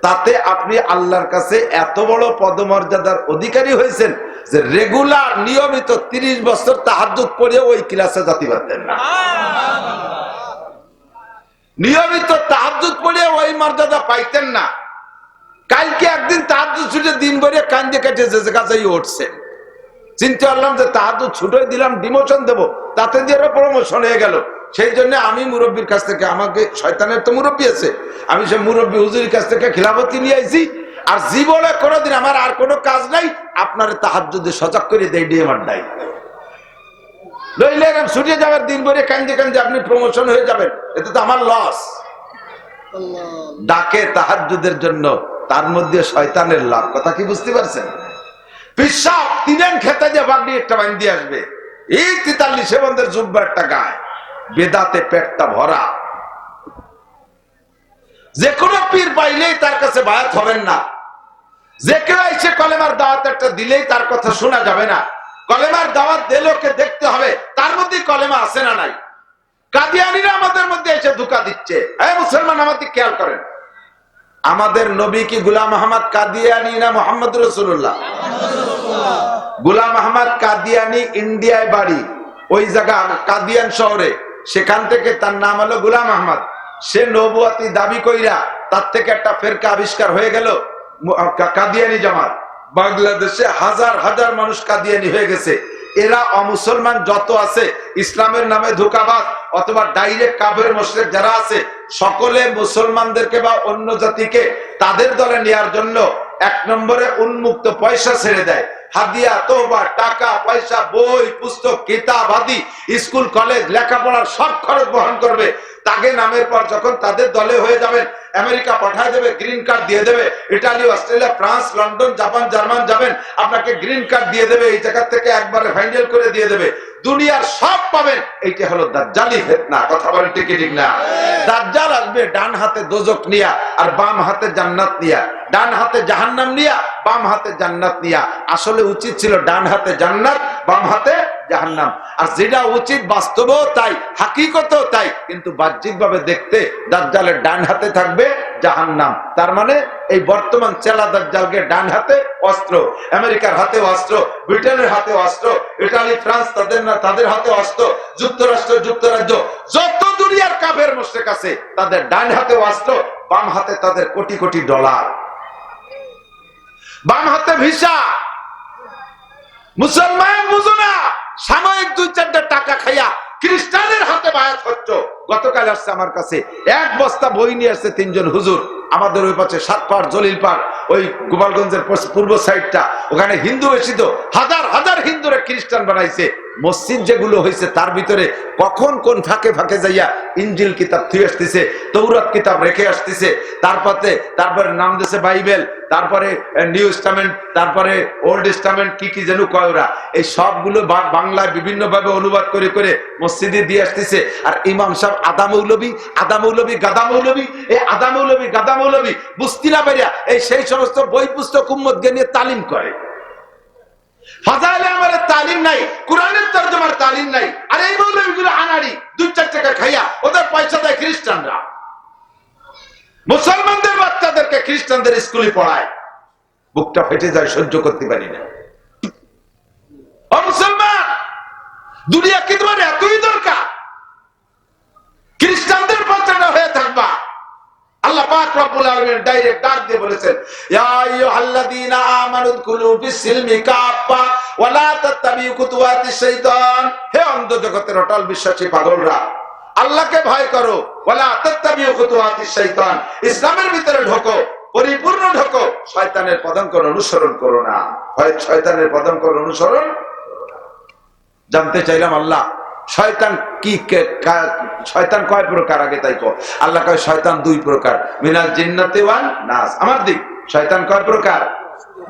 তাতে আপনি আল্লাহর কাছে এত বড় পদমর্যাদার অধিকারী হয়েছেন যে রেগুলার নিয়মিত 30 বছর তাহাজ্জুদ পড়েও ওই ক্লাসে যেতে পারতেন না। নিয়মিত তাহাজ্জুদ পড়ে ওই মর্যাদা পাইতেন না। কালকে একদিন তাহাজ্জুদ ছুটে দিন ভরে কান্দে কেটে যে কাছেই উঠছে, চিন্তা করলাম যে তাহাজ্জুদ ছুটে দিলাম, ডিমোশন দেবো, তাতে দিয়ে প্রমোশন হয়ে গেল। সেই জন্য আমি মুরব্বীর কাছ থেকে, আমাকে শয়তানের তো মুরব্বী আছে, আমি সে মুরব্বী হুজুরের কাছ থেকে খিলাফতি নিয়ে আইছি। আর জীবনে কোনোদিন আমার আর কোনো কাজ নাই, আপনার তাহাজ্জুদে সজাগ করে দেয় দিয়ে আমার দায় লইলে ছুটে যাবার দিন ভরে কান্দে কান্দে আপনি প্রমোশন হয়ে যাবেন, এতে তো আমার লস। ডাকে তাহাজ্জুদের জন্য, তার মধ্যে শয়তানের লাভ। কথা কি বুঝতে পারছেন? পিসাব তিনেন খেতে যে বাগড়ি একটা বান্ধি আসবে, এই 43 বন্ধের জুব্বা একটা গায়ে, বেদাতে পেটটা ভরা। যে কোনো পীর পাইলেই তার কাছে বায়াত হবেন না। যে কেউ এসে কলেমার দাওয়াত একটা দিলেই তার কথা শোনা যাবে না। কলেমার দাওয়াত দিলোকে দেখতে হবে তার মধ্যে কলেমা আছে না নাই। কাদিয়ানীরা আমাদের মধ্যে এসে ধোঁকা দিচ্ছে। এই মুসলমান আমাদের খেয়াল করেন, আমাদের নবী কি গোলাম আহমদ কাদিয়ানী না মোহাম্মদ রাসূলুল্লাহ? গোলাম আহমদ কাদিয়ানী ইন্ডিয়ায় বাড়ি, ওই জায়গা কাদিয়ান শহরে, সেখান থেকে তার নাম হলো গোলাম আহমদ। সে নবুয়াতি দাবি কইরা তার থেকে একটা ফেরকা আবিষ্কার হয়ে গেল কাদিয়ানী জামাত। বাংলাদেশে হাজার হাজার মানুষ কাদিয়ানী হয়ে গেছে। এরা অমুসলমান যত আছে, ইসলামের নামে ধোঁকাবাজ অথবা ডাইরেক্ট কাফের মুশরিক যারা আছে, সকলে মুসলমানদেরকে বা অন্য জাতিকে তাদের দলে নেওয়ার জন্য এক নম্বরে উন্মুক্ত পয়সা ছেড়ে দেয়। হাদিয়া, তওবা, টাকা পয়সা, বই পুস্তক, কিতাব আদি, স্কুল কলেজ লেখাপড়ার সব খরচ বহন করবে। তাগে নামের পর যখন তাদের দলে হয়ে যাবেন, আমেরিকা পাঠায় দেবে, গ্রিন কার্ড দিয়ে দেবে, Italy, Australia, France, London, Japan, German যাবেন, আপনাকে গ্রিন কার্ড দিয়ে দেবে, এই জায়গা থেকে একবারে ফাইনাল করে দিয়ে দেবে, দুনিয়ার সব পাবেন। এইটা হলো দাজ্জালি ফিতনা। কথা বলেন ঠিক ঠিক না? দাজ্জাল আসবে ডান হাতে দোজক নিয়া আর বাম হাতে জান্নাত নিয়া, ডান হাতে জাহান্নাম নিয়া, বাম হাতে জান্নাত নিয়া। আসলে উচিত ছিল ডান হাতে জান্নাত, বাম হাতে জাহান্নাম। আর যেটা উচিত বাস্তবেও তাই, হাকিকতেও তাই, কিন্তু বাহ্যিক ভাবে দেখতে দাজ্জালের ডান হাতে থাকবে জাহান্নাম। তার মানে এই বর্তমান চেলা দাজ্জালকে ডান হাতে অস্ত্র, আমেরিকার হাতে অস্ত্র, ব্রিটেনের হাতে অস্ত্র, ইটালি, ফ্রান্স তাদের হাতে অস্ত্র, যুক্তরাষ্ট্র, যুক্তরাজ্য, যত দুনিয়ার কাফের মুশরিক আছে তাদের ডান হাতে অস্ত্র, বাম হাতে তাদের কোটি কোটি ডলার, বাম হাতে ভিসা। মুসলমান বুঝো না, সাময়িক 2-4 টাকা খাইয়া খ্রিস্টানের হাতে বায়াত হচ্ছে। গতকাল আসছে আমার কাছে 1 বস্তা বই নিয়ে আসছে 3 জন হুজুর। আমাদের ওই পাশে সাতপাড়, জলিলপাড়, ওই গোপালগঞ্জের পূর্ব সাইডটা, ওখানে হিন্দু বেশি তো, হাজার হাজার হিন্দুরা খ্রিস্টান বানাইছে। মসজিদ যেগুলো হয়েছে তার ভিতরে কখন কোন ফাঁকে ফাঁকে যাইয়া ইনজিল কিতাব থুয়ে আসতেছে, তৌরাত কিতাব রেখে আসতেছে, তারপরে নাম দিয়েছে বাইবেল, তারপরে নিউ টেস্টামেন্ট, তারপরে ওল্ড টেস্টামেন্ট, কি যেন কয় ওরা। এই সবগুলো বাংলায় বিভিন্ন ভাবে অনুবাদ করে করে মসজিদে দিয়ে আসতেছে। আর ইমাম সাহেব আদা মৌলবী, গাদা মৌলবী, এই আদা মৌলবী, গাদা মৌলবী বুঝতে না পারিয়া এই সেই সমস্ত বই পুস্তক উম্মতকে নিয়ে তালিম করে। ফাজাইলে আমাদের তালিম নাই, কোরআনের তরজমার তালিম নাই। আর এই মৌলবীগুলো আনাড়ি, 2-4 টাকা খাইয়া ওদের পয়সা দেয় খ্রিস্টানরা। মুসলমানদের বাচ্চাদেরকে খ্রিস্টানদের স্কুলে পড়ায়, বুকটা ফেটে যায়, সহ্য করতে পারি না। ও মুসলমান, দুনিয়া কি তোমার এতই দরকার? খ্রিস্টানদের বাচ্চাটা হয়ে থাকবা? আল্লাহ পাক রব্বুল আলামিন ডাইরেক্ট ডাক দিয়ে বলেছেন, ইয়া আইয়ুহাল্লাযীনা আমানু দুখুলু ফিস-সিলমি কাফা ওয়া লা তাত্তাবিউ খুতুওয়াতিশ শাইতান। হে অন্ধ জগতের অটল বিশ্বাসী পাগলরা, আল্লাহকে ভয় করো, ওয়া লা তাত্তাবিউ খুতুওয়াতিশ শাইতান, ইসলামের ভিতরে ঢোকো, পরিপূর্ণ ঢোকো, শয়তানের পদাঙ্ক অনুসরণ করো না। হয় শয়তানের পদাঙ্ক অনুসরণ। জানতে চাইলাম আল্লাহ শয়তান কি, শয়তান কয় প্রকার? আগে তাই কো। আল্লাহ কয় শয়তান 2 প্রকার, মিনাল জিন্নাতি ওয়ান নাস। আমার দিক, শয়তান কয় প্রকার?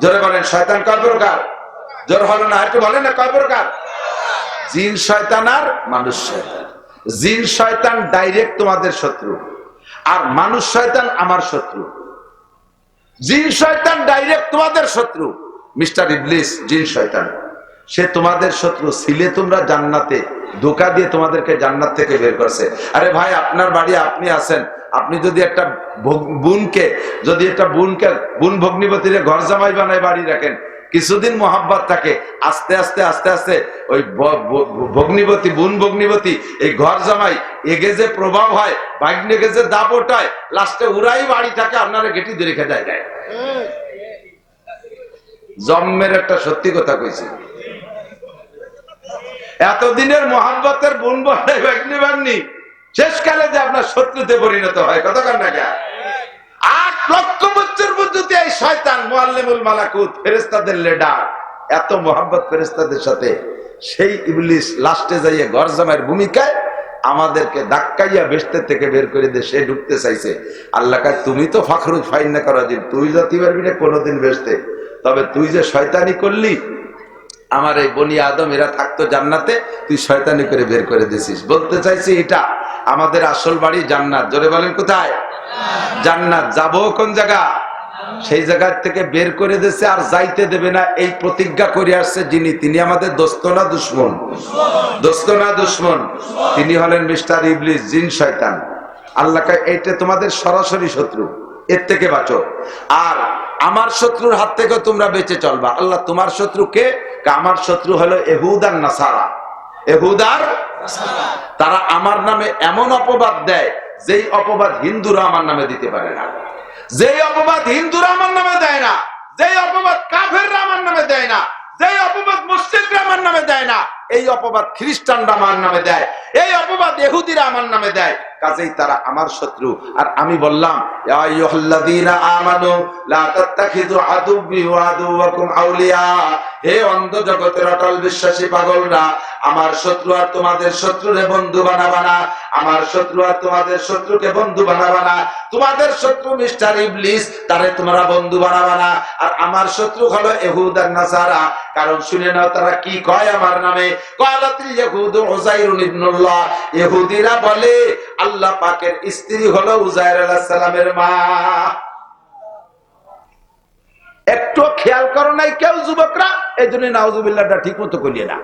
জোরে বলেন, শয়তান কয় প্রকার? জোর হলো না, একটু বলেন না, কয় প্রকার? জিন শয়তান আর মানুষ শয়তান। জিন শয়তান ডাইরেক্ট তোমাদের শত্রু, আর মানুষ শয়তান আমার শত্রু। জিন শয়তান ডাইরেক্ট তোমাদের শত্রু। মিস্টার ইবলিস জিন শয়তান, সে তোমাদের শত্রু ছিলে। তোমরা জান্নাতে ধোঁকা দিয়ে তোমাদেরকে জান্নাত থেকে বের করছে। আরে ভাই, আপনার বাড়ি আপনি আছেন, আপনি যদি একটা বুন ভগ্নিপতির ঘর জামাই বানায় বাড়ি রাখেন, কিছুদিন মোহাব্বত থাকে, আস্তে আস্তে আস্তে আস্তে ওই বুন ভগ্নিপতি এই ঘর জামাই এগে যে প্রভাব হয়, ভাগ্নেকে যে দাপ ওঠায়, লাস্টে উড়াই বাড়িটাকে আপনারা গেটি দিয়ে রেখে যায়। জন্মের একটা সত্যি কথা কইছি। এতদিনের মোহাব্বতের বোন বাগনি শেষকালে যে আপনার শত্রুতে পরিণত হয়, কতক্ষণ না 8 লক্ষ বছর পর্যন্ত এই শয়তান মুআল্লিমুল মালাকুত, ফেরেশতাদের লিডার, এত মোহাব্বত ফেরেশতাদের সাথে, সেই ইবলিস লাস্টে যাইয়ে ঘর জামাইয়ের ভূমিকায় আমাদেরকে ধাক্কাইয়া বেহেশত থেকে বের করে দিয়ে সে ঢুকতে চাইছে। আল্লাহ কয়, তুমি তো ফাখরুজ ফাইন্না করা দিন, তুই যেতে পারবি না কোনোদিন বেহেশতে, তবে তুই যে শয়তানি করলি, আমার এই বনি আদম এরা থাকতো জান্নাতে, তুই শয়তানি করে বের করে দিছিস। বলতে চাইছি এটা আমাদের আসল বাড়ি জান্নাত। জোরে বলেন কোথায়? জান্নাত। যাবো কোন জায়গা? সেই জায়গা থেকে বের করে দিয়েছে, আর যাইতে দেবে না এই প্রতিজ্ঞা করে আসছে যিনি, তিনি আমাদের দোস্ত না দুশমন? দোস্ত না দুশমন? তিনি হলেন মিস্টার ইবলিস, জিন শয়তান। আল্লাহ কয়, এইটা তোমাদের সরাসরি শত্রু, এর থেকে বাঁচো। আর আমার শত্রুর হাত থেকে তোমরা বেঁচে চলবা। আল্লাহ, তোমার শত্রু কে? আমার শত্রু হলো ইহুদ আর নাসারা। ইহুদ আর তারা আমার নামে এমন অপবাদ দেয়, যেই অপবাদ হিন্দুরা আমার নামে দিতে পারে না, যেই অপবাদ হিন্দুরা আমার নামে দেয় না, যেই অপবাদ কাফেররা আমার নামে দেয় না, যেই অপবাদ মুশরিকরা আমার নামে দেয় না, এই অপবাদ খ্রিস্টানরা আমার নামে দেয়, এই অপবাদ ইহুদিরা আমার নামে দেয়। কাজেই তারা আমার শত্রু। আর আমি বললাম, ইয়া আইয়ুহাল্লাযীনা আমানু লা তাত্তাখিযু আদুব্বি ওয়া আদুওয়াকুম আউলিয়া। হে অন্ধ জগতের অটল বিশ্বাসী পাগলরা, আমার শত্রু আর তোমাদের শত্রুরে বন্ধু বানাবা না, আমার শত্রু আর তোমাদের শত্রুকে বন্ধু বানাবা না। তোমাদের শত্রু মিস্টার ইবলিস, তারে তোমরা বন্ধু বানাবা না। আর আমার শত্রু হলো ইহুদ আর নাসারা। কারণ শুনে নাও তারা কি কয় আমার নামে, ক্বালাতিল ইয়াহুদু উযাইরুন ইবনুল্লাহ, ইহুদিরা বলে আল্লাহ পাকের স্ত্রী হলো উযাইর আলাইহিস সালামের মা। একটু খেয়াল করো নাই কেউ যুবকরা? এই জন্য নাউজুবিল্লাহটা ঠিক মতো করিয়ে না।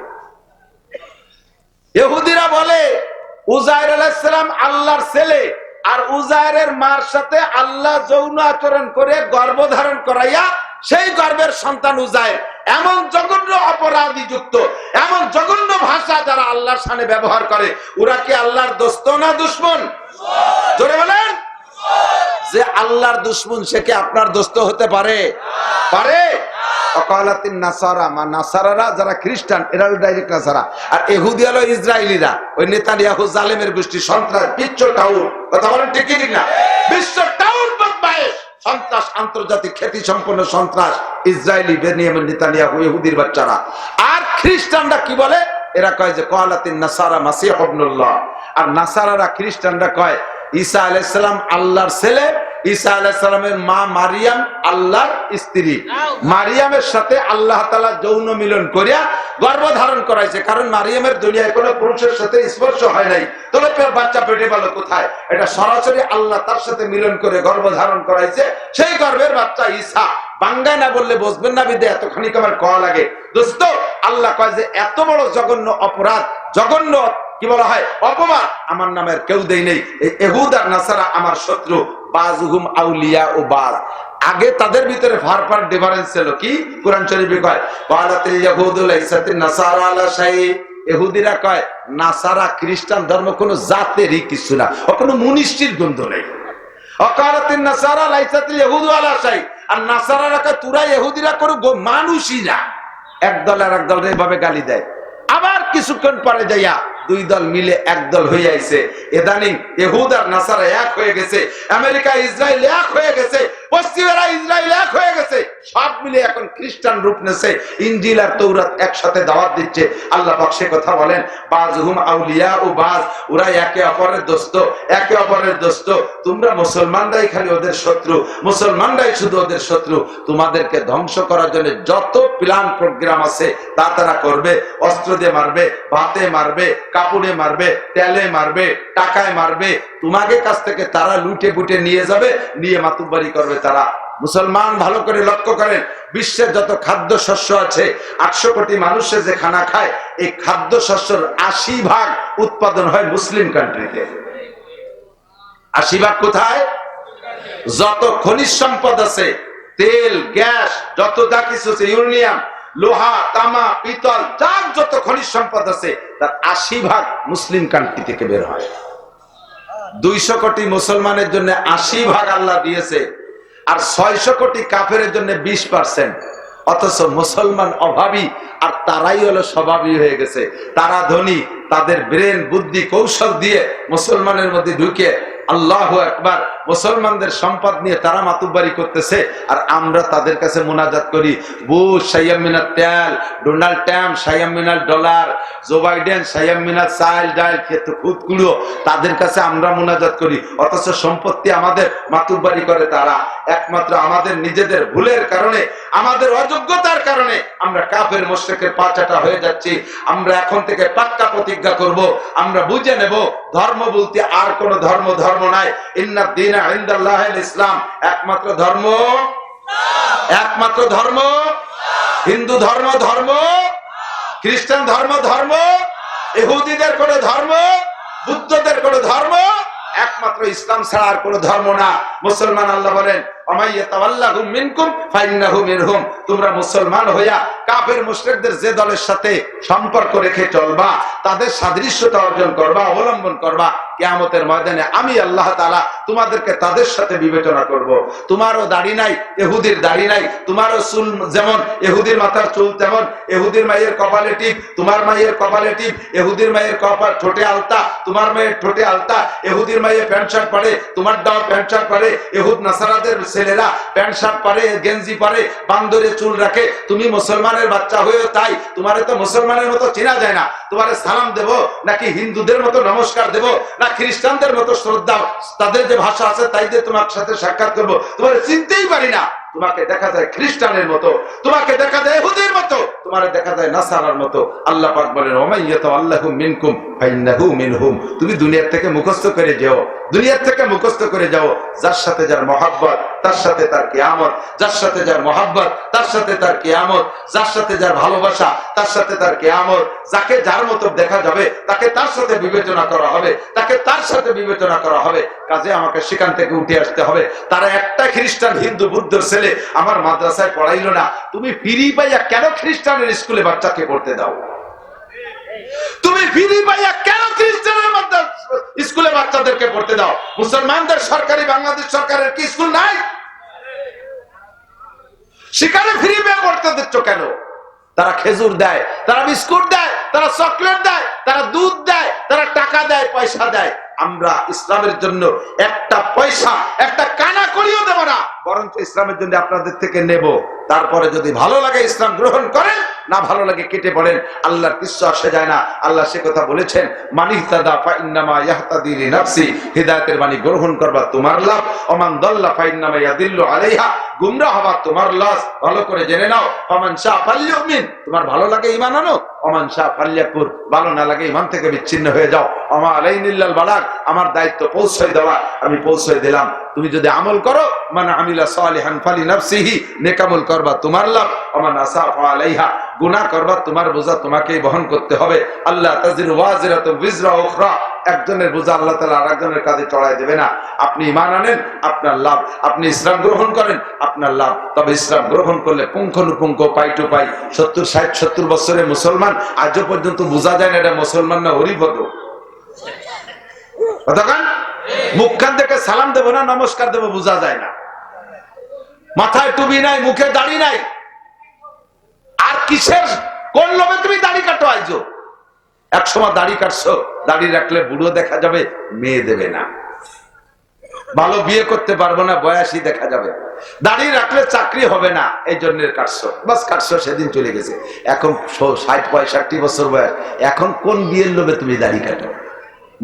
ইহুদিরা বলে উযাইর আলাইহিস সালাম আল্লাহর ছেলে, আর উযাইরের মার সাথে আল্লাহ যৌন আচরণ করে গর্ভধারণ করাইয়া সেই গর্ভের সন্তান উযাইর। এমন জঘন্য অপরাধী যুক্ত, এমন জঘন্য ভাষা যারা আল্লাহর সামনে ব্যবহার করে, ওরা কি আল্লাহর দোস্ত না দুশমন? জোরে বলেন। যে আল্লাহর দুশমন সে কি আপনার দোস্ত হতে পারে? পারে? অকালাতিন নাসারা, মা নাসারারা যারা খ্রিস্টান এরা হলো ডাইরেক্ট নাসারা, আর ইহুদি হলো ইসরায়েলিরা, ওই নেতানিয়াহু জালেমের গোষ্ঠী, সন্ত্রাস, বিশ্ব টাউন। কথা বলেন ঠিক কি না? বিশ্ব টাউন বদমাইশ, সন্ত্রাস, আন্তর্জাতিক খ্যাতি সম্পন্ন সন্ত্রাস ইসরায়েলি বেনিয়ামিন নেতানিয়াহু, ইহুদির বাচ্চারা। আর খ্রিস্টানরা কি বলে? এরা কয় যে ক্বালাতিন নাসারা মাসীহ ইবনুল্লাহ। আর নাসারারা, খ্রিস্টানরা কয় ঈসা আলাইহিস সালাম আল্লাহর ছেলে, ঈসা আলাইহিস সালামের মা মারিয়াম আল্লাহর স্ত্রী। মারিয়ামের সাথে আল্লাহ তাআলা যৌন মিলন করিয়া গর্ভধারণ করাইছে। কারণ মারিয়ামের দুনিয়ায় কোনো পুরুষের সাথে স্পর্শ হয় নাই, তাহলে বাচ্চা পেটে পেল কোথায়? এটা সরাসরি আল্লাহ তার সাথে মিলন করে গর্ভধারণ করাইছে, সেই গর্ভের বাচ্চা ঈসা। বাংলায় না বললে বুঝবেন না, বিদে এতখানি আমার কওয়া লাগে। দোস্ত, আল্লাহ কয় যে এত বড় জঘন্য অপরাধ, জঘন্য কি বলা হয় অপমান আমার নামের কেউ দেই নেই। এই ইহুদ আর নাসারা আমার শত্রু, বাযুহুম আউলিয়া ও বাজ। আগে তাদের ভিতরে ফার ডিফারেন্স ছিল কি? কোরআন শরীফে কয় ক্বালাতিল ইয়াহুদু লাইসাতিন নাসারা আলা শাই, ইহুদিরা কয় নাসারা খ্রিস্টান ধর্ম কোনো জাতেরই কিছু না, ও কোনো মুনিষ্ঠির গন্ধ নেই। অকালাতিন নাসারা লাইসাতিল ইয়াহুদু আলা শাই, আর নাসারারা কয় তোরা ইহুদিরা কোনো মানুষই না। একদল আর একদল এভাবে গালি দেয়। আবার কিছুক্ষণ পরে যাইয়া দুই দল মিলে একদল হয়ে আইছে। ইদানিং ইহুদ আর নাসারা এক হয়ে গেছে, আমেরিকা ইসরায়েল এক হয়ে গেছে, পশ্চিমেরা ইসরায়েল এক হয়ে গেছে, সব মিলে এখন খ্রিস্টান রূপ নেছে। ইনজিল আর তৌরাত একসাথে দাওয়াত দিচ্ছে। আল্লাহ পাক সে কথা বলেন বাযুহুম আউলিয়া ও বাজ, ওরা একে অপরের দোস্ত, একে অপরের দোস্ত। তোমরা মুসলমানরাই খালি ওদের শত্রু, মুসলমানরাই শুধু ওদের শত্রু। তোমাদেরকে ধ্বংস করার জন্য যত প্ল্যান প্রোগ্রাম আছে তা তারা করবে। অস্ত্র দিয়ে মারবে, ভাতে মারবে, কাপড়ে মারবে, তেলে মারবে, টাকায় মারবে। তোমাদের কাছ থেকে তারা লুটে পুটে নিয়ে যাবে, নিয়ে মাতুব্বারি করবে তারা। মুসলমান ভালো করে লক্ষ্য করেন, বিশ্বের যত খাদ্য শস্য আছে, 800 কোটি মানুষের যে খানা খায়, এই খাদ্য শস্যের 80% উৎপাদন হয় মুসলিম কান্ট্রিতে। 80% কোথায়? যত খনিজ সম্পদ আছে, তেল, গ্যাস, যত যা কিছু আছে, ইউরেনিয়াম, লোহা, তামা, পিতল, যার যত খনিজ সম্পদ আছে, তার 80% মুসলিম কান্ট্রি থেকে বের হয়। 200 কোটি মুসলমানের জন্য 80% আল্লাহ দিয়েছে, আর 600 কোটি কাফেরের জন্য 20%। অথচ মুসলমান অভাবী, আর তারাই হলো স্বভাবী হয়ে গেছে। তারা ধনী, তাদের ব্রেন, বুদ্ধি, কৌশল দিয়ে মুসলমানের মধ্যে ঢুকে আল্লাহু আকবার, মুসলমানদের সম্পদ নিয়ে তারা মাতুব্বারি করতেছে। আর আমরা তাদের কাছে মুনাজাত করি, বুশ সাইয়াম মিনাল তেল, ডোনাল্ড ট্রাম্প সাইয়াম মিনাল ডলার, জো বাইডেন সাইয়াম মিনাল চাল ডাল খেতে খুদগুলো, তাদের কাছে আমরা মুনাজাত করি। অথচ সম্পত্তি আমাদের মাতুব্বারি করে তারা। একমাত্র আমাদের নিজেদের ভুলের কারণে, আমাদের অযোগ্যতার কারণে আমরা কাফের মুশরিকের পাচাটা হয়ে যাচ্ছি। আমরা এখন থেকে পাক্কা প্রতিজ্ঞা করব, আমরা বুঝে নেব ধর্ম বলতে আর কোন ধর্ম নাই। ইন্নাদ দীনা ইনদাল্লাহিল ইসলাম, একমাত্র ধর্ম, একমাত্র ধর্ম, হিন্দু ধর্ম, খ্রিস্টান ধর্ম, ইহুদিদের কোন ধর্ম, বুদ্ধদের কোন ধর্ম, একমাত্র ইসলাম ছাড়া আর কোন ধর্ম না। মুসলমান আল্লাহ বলেন তোমরা মুসলমান হইয়া কাফের মুশরিকদের যে দলের সাথে সম্পর্ক রেখে চলবা, তাদের সাদৃশ্যতা অর্জন করবা, অবলম্বন করবা, কিয়ামতের ময়দানে আমি আল্লাহ তাআলা তোমাদেরকে তাদের সাথে বিবেচনা করব। তোমারও দাড়ি নাই, ইহুদির দাড়ি নাই, তোমারও চুল যেমন ইহুদির মাথার চুল তেমন, ইহুদির মায়ের কপালে টিপ, তোমার মায়ের কপালে টিপ, ইহুদির মায়ের কপাল ঠোঁটে আলতা, তোমার মায়ের ঠোঁটে আলতা, ইহুদির মায়ের প্যান্ট শার্ট পরে, তোমার দাও প্যান্ট শার্ট পরে, ইহুদ নাসারাদের ছেলেরা প্যান্ট শার্ট পরে, গেঞ্জি পরে, বান্দরে চুল রাখে, তুমি মুসলমানের বাচ্চা হয়েও তাই। তোমারে তো মুসলমানের মতো চেনা যায় না। তোমারে সালাম দেব নাকি হিন্দুদের মতো নমস্কার দেব, না খ্রিস্টানদের মতো শ্রদ্ধা, তাদের যে ভাষা আছে তাই দিয়ে তোমার সাথে সাক্ষাৎ করবো, তোমারে চিনতেই পারি না। তোমাকে দেখা যায় খ্রিস্টানের মতো, তোমাকে দেখা যায় ইহুদির মতো, তোমারে দেখা যায় নাসারার মতো। আল্লাহ পাক বলেন ওমাইয়াতু আল্লাহু মিনকুম ফাইন্নাহু মিনহুম। তুমি দুনিয়ার থেকে মুখস্থ করে যাও, দুনিয়ার থেকে মুখস্থ করে যাও, যার সাথে যার মহব্বত তার সাথে তার কিয়ামত, যার সাথে যার মহব্বত তার সাথে তার কিয়ামত, যার সাথে যার ভালোবাসা তার সাথে তার কিয়ামত। যাকে যার মতো দেখা যাবে তাকে তার সাথে বিবেচনা করা হবে, তাকে তার সাথে বিবেচনা করা হবে। কাজে আমাকে সেখান থেকে উঠে আসতে হবে। তারা একটা খ্রিস্টান, হিন্দু, বুদ্ধর ছেলে আমার মাদ্রাসায় পড়াইলো না, তুমি ফিরি পাইয়া কেন খ্রিস্টানের স্কুলে বাচ্চাকে পড়তে দাও? তুমি ফিরি পাইয়া কেন খ্রিস্টানের স্কুলে বাচ্চাদেরকে পড়তে দাও? মুসলমানদের সরকারি বাংলাদেশ সরকারের কি স্কুল নাই? সেখানে ফ্রি পেয়ে পড়তে দিচ্ছ কেন? তারা খেজুর দেয়, তারা বিস্কুট দেয়, তারা চকলেট দেয়, তারা দুধ দেয়, তারা টাকা দেয়, পয়সা দেয়। আমরা ইসলামের জন্য একটা পয়সা, একটা কানা করিও দেব না, বরঞ্চ ইসলামের জন্য আপনাদের থেকে নেব। তারপরে যদি ভালো লাগে ইসলাম গ্রহণ করেন, না ভালো লাগে কেটে পড়েন। আল্লাহর কিছু আসে যায় না। আল্লাহ সে কথা বলেছেন, মান ইহতাদা ফাইন্নামা ইয়াহতাদি লিনাফসি, হিদায়াতের বাণী গ্রহণ করবা তোমার লাভ, ওমান দাল্লা ফাইন্নামা ইয়াদিল্লু আলাইহা, গুমরাহ হওয়া তোমার লস। ভালো করে জেনে নাও, ফামান শাআ ফালইউমিন, তোমার ভালো লাগে ঈমান আনো, ওমান শাআ ফালইয়াকুর, ভালো না লাগে ঈমান থেকে বিচ্ছিন্ন হয়ে যাও। ওমা আলাইনিল্লাল বালাগ, আমার দায়িত্ব পৌঁছায় দেওয়া, আমি পৌঁছায় দিলাম। তুমি যদি আমল করো, মান আমিলা সালিহান ফালিনাফসিহি, নেক আমল করবা তোমার লাভ, ওমান আসা ফালাইহা, গুনাহ করবা তোমার বোঝা তোমাকেই বহন করতে হবে। আল্লাহ তাজিরু ওয়াজিরাতু বিজরা উখরা, একজনের বোঝা আল্লাহ তাআলা আরেকজনের কাঁধে চড়ায় দেবে না। আপনি ঈমান আনেন, আপনার লাভ। আপনি ইসলাম গ্রহণ করেন, আপনার লাভ। তবে ইসলাম গ্রহণ করলে পুঙ্খানুপুঙ্খ, পাই টু পাই 70 বছরের মুসলমান, আজও পর্যন্ত বোঝা যায় না এটা মুসলমান না হরিভদ্র। কতক্ষণ মুখখান থেকে সালাম দেবো না নমস্কার দেবো বোঝা যায় না। মাথায় টুপি নাই, মুখে দাড়ি নাই, আর কিসের কোন লোভে তুমি দাড়ি কাটো? আইজো এক সময় দাড়ি কাটছো, দাড়ি রাখলে বুড়ো দেখা যাবে, মেয়ে দেবে না, ভালো বিয়ে করতে পারবো না, বয়সী দেখা যাবে। দাড়ি রাখলে চাকরি হবে না, এই জন্য কাটছো, বাস কাটছো, সেদিন চলে গেছে। এখন 60-65 বছর বয়স, এখন কোন বিয়ের লোভে তুমি দাড়ি কাটো?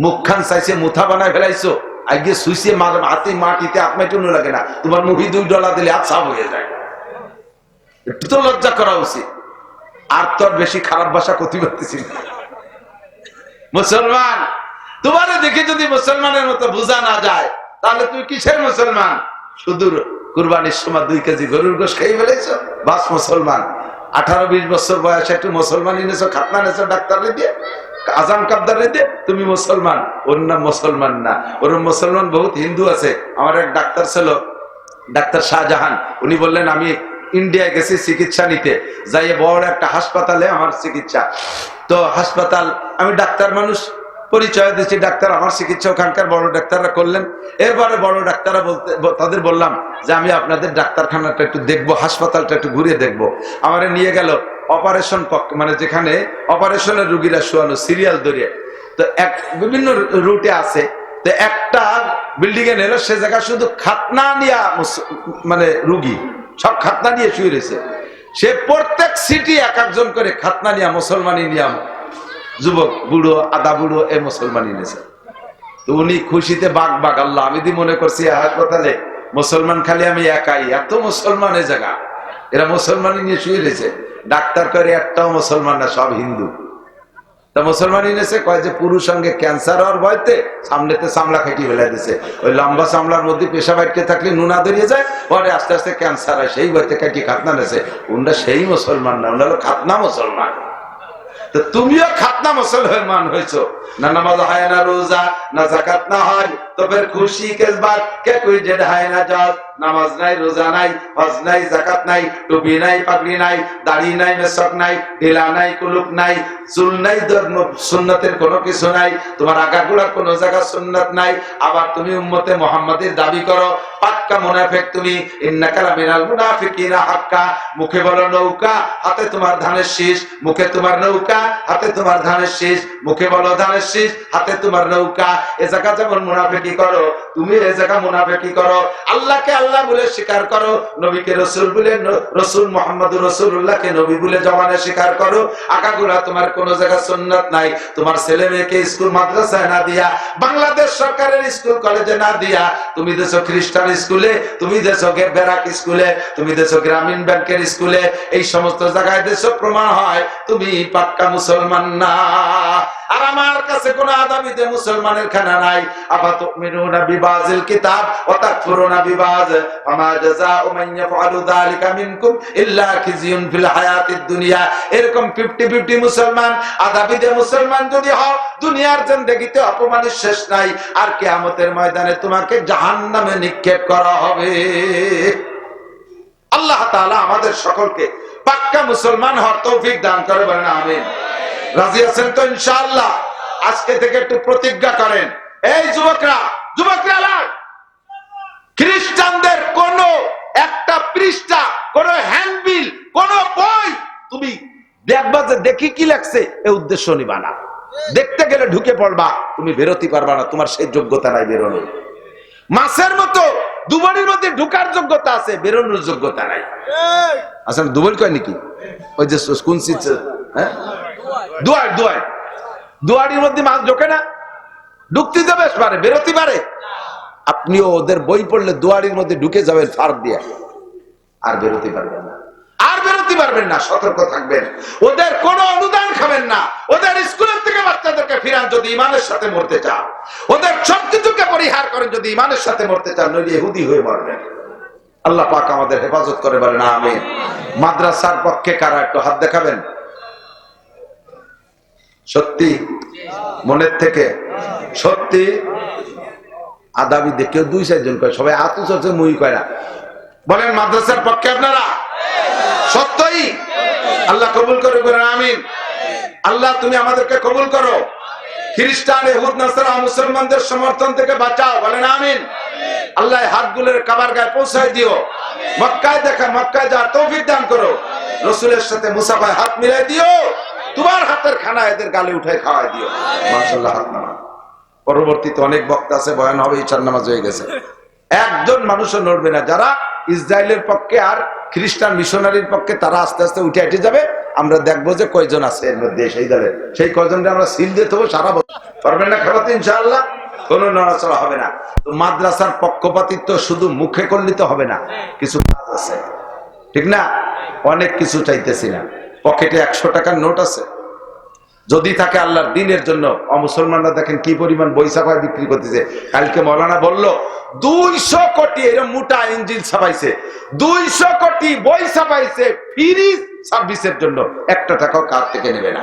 মুখখান চাইছে মুথা বানায় ফেলাইছো, আগে সুইসে হাতে মাটিতে আত্মাইটুনো লাগে না, তোমার মুখি $2 দিলে হাত সাফ হয়ে যায়। একটু তো লজ্জা করা উচিত। আর তোর বেশি খারাপ ভাষা কথি করতেছি না। মুসলমান, তোমারে দেখে যদি মুসলমানের মতো বোঝা না যায়, তাহলে তুমি কিসের মুসলমান? শুধু কুরবানির সময় 2 কেজি গরুর গোশত খেয়ে ফেলেছো, বাস মুসলমান। 18-20 বছর বয়সে একটু মুসলমান এনেছো, খাতনা এনেছো ডাক্তারে দিয়ে, আজান কাবদারে দিয়ে, তুমি মুসলমান। ওর নাম মুসলমান না, ওর মুসলমান বহুত হিন্দু আছে। আমার এক ডাক্তার ছিল, ডাক্তার শাহজাহান, উনি বললেন আমি ইন্ডিয়ায় গেছি চিকিৎসা নিতে, যাইয়ে বড় একটা হাসপাতালে আমার চিকিৎসা। তো হাসপাতাল, আমি ডাক্তার মানুষ, পরিচয় দিচ্ছি ডাক্তার, আমার চিকিৎসা ওখানকার বড় ডাক্তাররা করলেন। এরপরে বড় ডাক্তাররা তাদের বললাম যে আমি আপনাদের ডাক্তারখানাটা একটু দেখবো, হাসপাতালটা একটু ঘুরে দেখবো। আমারে নিয়ে গেল অপারেশন কক্ষ, মানে যেখানে অপারেশনের রুগীরা শোয়ানো, সিরিয়াল ধরে। তো বিভিন্ন রুটে আছে, তো একটা বিল্ডিং এ নিল, সে জায়গা শুধু খাতনা নিয়া, মানে রুগী সব খাতনা নিয়ে শুয়ে রয়েছে। সে প্রত্যেক সিটি এক একজন করে খাতনা নিয়া, মুসলমানি নিয়াম, যুবক, বুড়ো, আদা বুড়ো, এ মুসলমানি নিয়েছে। তো উনি খুশিতে বাঘ বাঘ, আল্লাহ, আমি মনে করছি হাসপাতালে মুসলমান খালি আমি একাই, এত মুসলমানের জায়গা, এরা মুসলমানি নিয়ে শুয়ে রয়েছে। ডাক্তার করে একটাও মুসলমান না, সব হিন্দু। তা মুসলমান এনেছে, কয় যে পুরুষ সঙ্গে ক্যান্সার হওয়ার ভয়তে সামনেতে চামড়া খাটিয়ে ফেলে দিছে। ওই লম্বা চামড়ার মধ্যে পেশা বাইটকে থাকলে নুনা ধরিয়ে যায়, পরে আস্তে আস্তে ক্যান্সার হয়, সেই ভয়তে কাটিয়ে খাতনা নেছে। ওনারা সেই মুসলমান না, ওনারা খাতনা মুসলমান। তো তুমিও খাতনা মুসলমান হয়েছো না, নামাজ হয় না, রোজা না, জাকাত না হয়, তো ফের খুশি কেস বাদ কে কই যে হয় না জজ। নামাজ নাই, রোজা নাই, হজ নাই, জাকাত নাই, টুপি নাই, পাগড়ি নাই, দাড়ি নাই, মেশক নাই, ঢিলা নাই, কুলুক নাই, চুল নাই, সুন্নতের কোনো কিছু নাই, তোমার আগাগোড়ার কোনো জায়গা সুন্নত নাই। আবার তুমি উম্মতে মুহাম্মাদের দাবি করো, পাক্কা পাক্কা মুনাফিক তুমি। ইন্নাকা লামিনাল মুনাফিকিনা হাক্কা, মুখে বলো নৌকা, হাতে তোমার ধানের শীষ, মুখে তোমার নৌকা, হাতে তোমার ধানের শীষ, মুখে বলো ধানের শীষ, হাতে তোমার নৌকা। এ জায়গা যেমন মুনাফিকি করো তুমি, এ জায়গা মুনাফিকি করো। আল্লাহকে আল্লাহ বলে স্বীকার করো, নবীকে রাসূল বলে, রাসূল মুহাম্মদুর রাসূলুল্লাহকে নবী বলে জবানে স্বীকার করো। আগাগোড়া তোমার কোন জায়গা সুন্নাত নাই। তোমার ছেলে মেয়েকে স্কুল মাদ্রাসায় না দিয়া, বাংলাদেশ সরকারের স্কুল কলেজে না দিয়া, তুমি দেশো খ্রিস্টান স্কুলে, তুমি দেশো ব্যারাক স্কুলে, তুমি দেশো গ্রামীণ ব্যাংকের স্কুলে, এই সমস্ত জায়গায় দেশো প্রমাণ হয় তুমি পাক্কা মুসলমান না। আর আমার কাছে কোন আদাবিতে মুসলমানের খানা নাই। আফাতুমিনুনা বিবাযিল কিতাব ওয়া তাকফুরুনা বিবায, ফামা জাযাউ মান ইয়াফআলু যালিকা মিনকুম ইল্লা খিজিয়ুন ফিল হায়াতিদ দুনিয়া। এরকম 50-50 মুসলমান, আদাবিতে মুসলমান যদি হও, দুনিয়ার জিন্দেগিতে অপমানের শেষ নাই, আর কিয়ামতের ময়দানে তোমাকে জাহান্নামে নিক্ষেপ করা হবে। আল্লাহ তাআলা আমাদের সকলকে পাক্কা মুসলমান হওয়ার তৌফিক দান করে, বলেন আমিন। রাজি আছেন তো ইনশাআল্লাহ? আজকে থেকে একটু প্রতিজ্ঞা করেন। এই যুবকরা, যুবকরা, খ্রিস্টানদের কোন একটা পৃষ্ঠা, কোন হ্যান্ডবিল, কোন বই তুমি দেখবা যে দেখি কি লাগছে, এই উদ্দেশ্য নিবা না। দেখতে গেলে ঢুকে পড়বা, তুমি বেরোতে পারবা না, তোমার সেই যোগ্যতা নাই বেরোনোর। মাছের মতো দুবারের মধ্যে ঢুকার যোগ্যতা আছে, বেরোনোর যোগ্যতা নাই। আসলে দুবার কয় নাকি? ওই যে কুনসি, হ্যাঁ, দুয়ারির মধ্যে মাছ ঢোকে না, ঢুকতে যাবে পারে, বেরোতে পারে। আপনিও ওদের বই পড়লে দুয়ারির মধ্যে ঢুকে যাবেন ফার দিয়ে, আর বেরোতে পারবেন না, আর বেরোতে পারবেন না। সতর্ক থাকবেন, ওদের কোনো অনুদান খাবেন না। ওদের স্কুলের থেকে বাচ্চাদেরকে ফিরান যদি ইমানের সাথে মরতে চান, ওদের সবকিছুকে পরিহার করেন যদি ইমানের সাথে মরতে চান, নইলে ইহুদি হয়ে মরবেন। আল্লাহ পাক আমাদের হেফাজত করে, বলেন আমিন। মাদ্রাসার পক্ষে কারা একটু হাত দেখাবেন? সত্যি মনের থেকে সত্যি? আদাবি দেখেও 2-4 জন কয়, সবাই হাত উঁচাচ্ছে, মুই কয় না। বলেন মাদ্রাসার পক্ষে আপনারা? সত্যই? আল্লাহ কবুল করে, বলেন আমিন। আল্লাহ তুমি আমাদেরকে কবুল করো। খ্রিস্টান, ইহুদ, নাসারা মুসলমানদের সমর্থন থেকে বাঁচাও, বলেন আমিন। আল্লাহ হাতগুলোর কাবার গায়ে পৌঁছায় দিও। মক্কায় দেখা, মক্কায় যাওয়ার তৌফিক দান করো। রাসূলের সাথে মুসাফায় হাত মিলাই দিও। তোমার হাতের খানা এদের গালে উঠায় খাওয়াই দিও। মাশাআল্লাহ। হাত নামা। পরবর্তীতে অনেক বক্তা আছে, বয়ান হবে, ইশার নামাজ হয়ে গেছে। একজন মানুষও নড়বে না। যারা ইসরায়েলের পক্ষে আর খ্রিস্টান মিশনারির পক্ষে, তারা আস্তে আস্তে উঠে হেঁটে যাবে। আমরা দেখবো যে কয়জন আছে এর মধ্যে, সেই দলের সেই কয়জনকে আমরা সিল দিতে হবে সারা বছর। পারবেন না খাওয়াতে ইনশাআল্লাহ? কোনো নড়াচড়া হবে না। তো মাদ্রাসার পক্ষপাতিত্ব শুধু মুখে করলে তো হবে না, কিছু কাজ আছে, ঠিক না? অনেক কিছু চাইতেছি না। পকেটে 100 টাকার নোট আছে, যদি থাকে আল্লাহর দিনের জন্য। অমুসলমানরা দেখেন কি পরিমাণ বই ছাপায় বিক্রি করতেছে। কালকে মৌলানা বলল 200 কোটি এরকম মোটা ইঞ্জিল ছাপাইছে, 200 কোটি বই ছাপাইছে ফ্রি সার্ভিসের জন্য। 1 টাকাও কার থেকে নেবে না।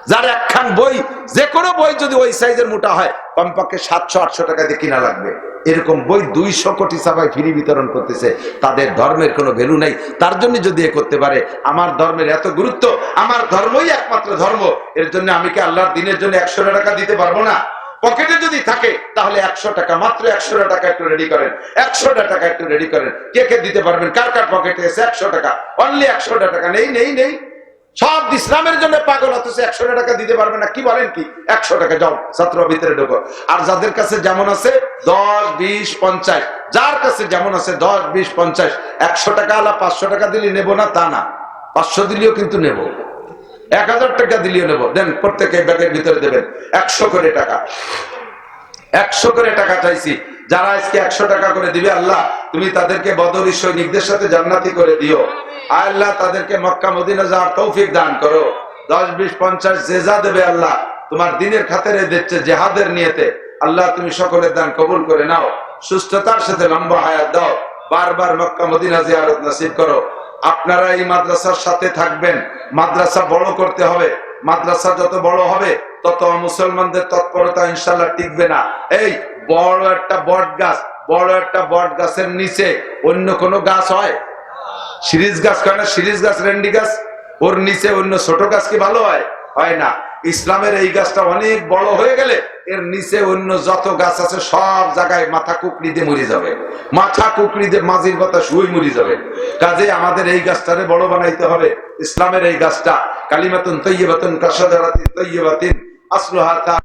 যার একখান বই, যে কোনো বই যদি ওই সাইজের মোটা হয়, কমপক্ষে 700-800 টাকা দিয়ে কিনা লাগবে। এরকম বই 200 কোটি ছাপায় ফ্রি বিতরণ করতেছে। তাদের ধর্মের কোনো ভ্যালু নাই। তার জন্য যদি এ করতে পারে, আমার ধর্মের এত গুরুত্ব, আমার ধর্মই একমাত্র ধর্ম, এর জন্য আমি কি আল্লাহর দিনের জন্য 100 টাকা দিতে পারবো না? পকেটে যদি থাকে তাহলে 100 টাকা, মাত্র 100 টাকা একটু রেডি করেন। 100 টাকা একটু রেডি করেন। কে কে দিতে পারবেন? কার কার পকেটে আছে 100 টাকা? অনলি 100 টাকা। নেই নেই নেই, সব ইসলামের জন্য পাগল, অথচ 100 টাকা দিতে পারবে না। কি বলেন কি? 100 টাকা যাও, ছাত্র ভিতরে ঢোকো। আর যাদের কাছে যেমন আছে 10, 20, 50, যার কাছে যেমন আছে 10, 20, 50, 100 টাকা আলা 500 টাকা দিলে নেবো না তা না, 500 দিলেও কিন্তু নেব, 1000 টাকা দিলেও নেব। দেন, প্রত্যেকে ব্যাগের ভিতরে দেবেন 100 করে টাকা। 100 করে টাকা চাইছি। যারা আজকে 100 টাকা করে দিবে, আল্লাহ তুমি তাদেরকে বদরী সৈনিকদের সাথে জান্নাতি করে দিও। আল্লাহ তাদেরকে মক্কা মদিনা যাওয়ার তৌফিক দান করো। 10, 20, 50 যে যা দেবে, আল্লাহ তোমার দিনের খাতিরে দিচ্ছে, জিহাদের নিয়তে। আল্লাহ তুমি সকলের দান কবুল করে নাও। সুস্থতার সাথে লম্বা হায়াত দাও। বারবার মক্কা মদিনা জিয়ারত নসিব করো। আপনারা এই মাদ্রাসার সাথে থাকবেন। মাদ্রাসা বড় করতে হবে। মাদ্রাসা যত বড় হবে, তত মুসলমানদের তৎপরতা ইনশাআল্লাহ টিকবে না। এই বড় একটা বট গাছ, বড় একটা বট গাছের নিচে অন্য কোনো গাছ হয়? শিরিষ গাছ হয় না? শিরিষ গাছ, রেন্ডি গাছ, ওর নিচে অন্য ছোট গাছ কি ভালো হয়? হয় না। ইসলামের এই গাছটা অনেক বড় হয়ে গেলে এর নিচে অন্য যত গাছ আছে সব জায়গায় মাথা কুকড়ি দিয়ে মরে যাবে, মাথা কুকড়ি দিয়ে মাঝির পাতা শুয়ে মরে যাবে। কাজে আমাদের এই গাছটারে বড় বানাইতে হবে। ইসলামের এই গাছটা কালিমাতুন তাইয়্যিবাতুন কাশাজারাতিন তাইয়্যিবাতিন আসলুহা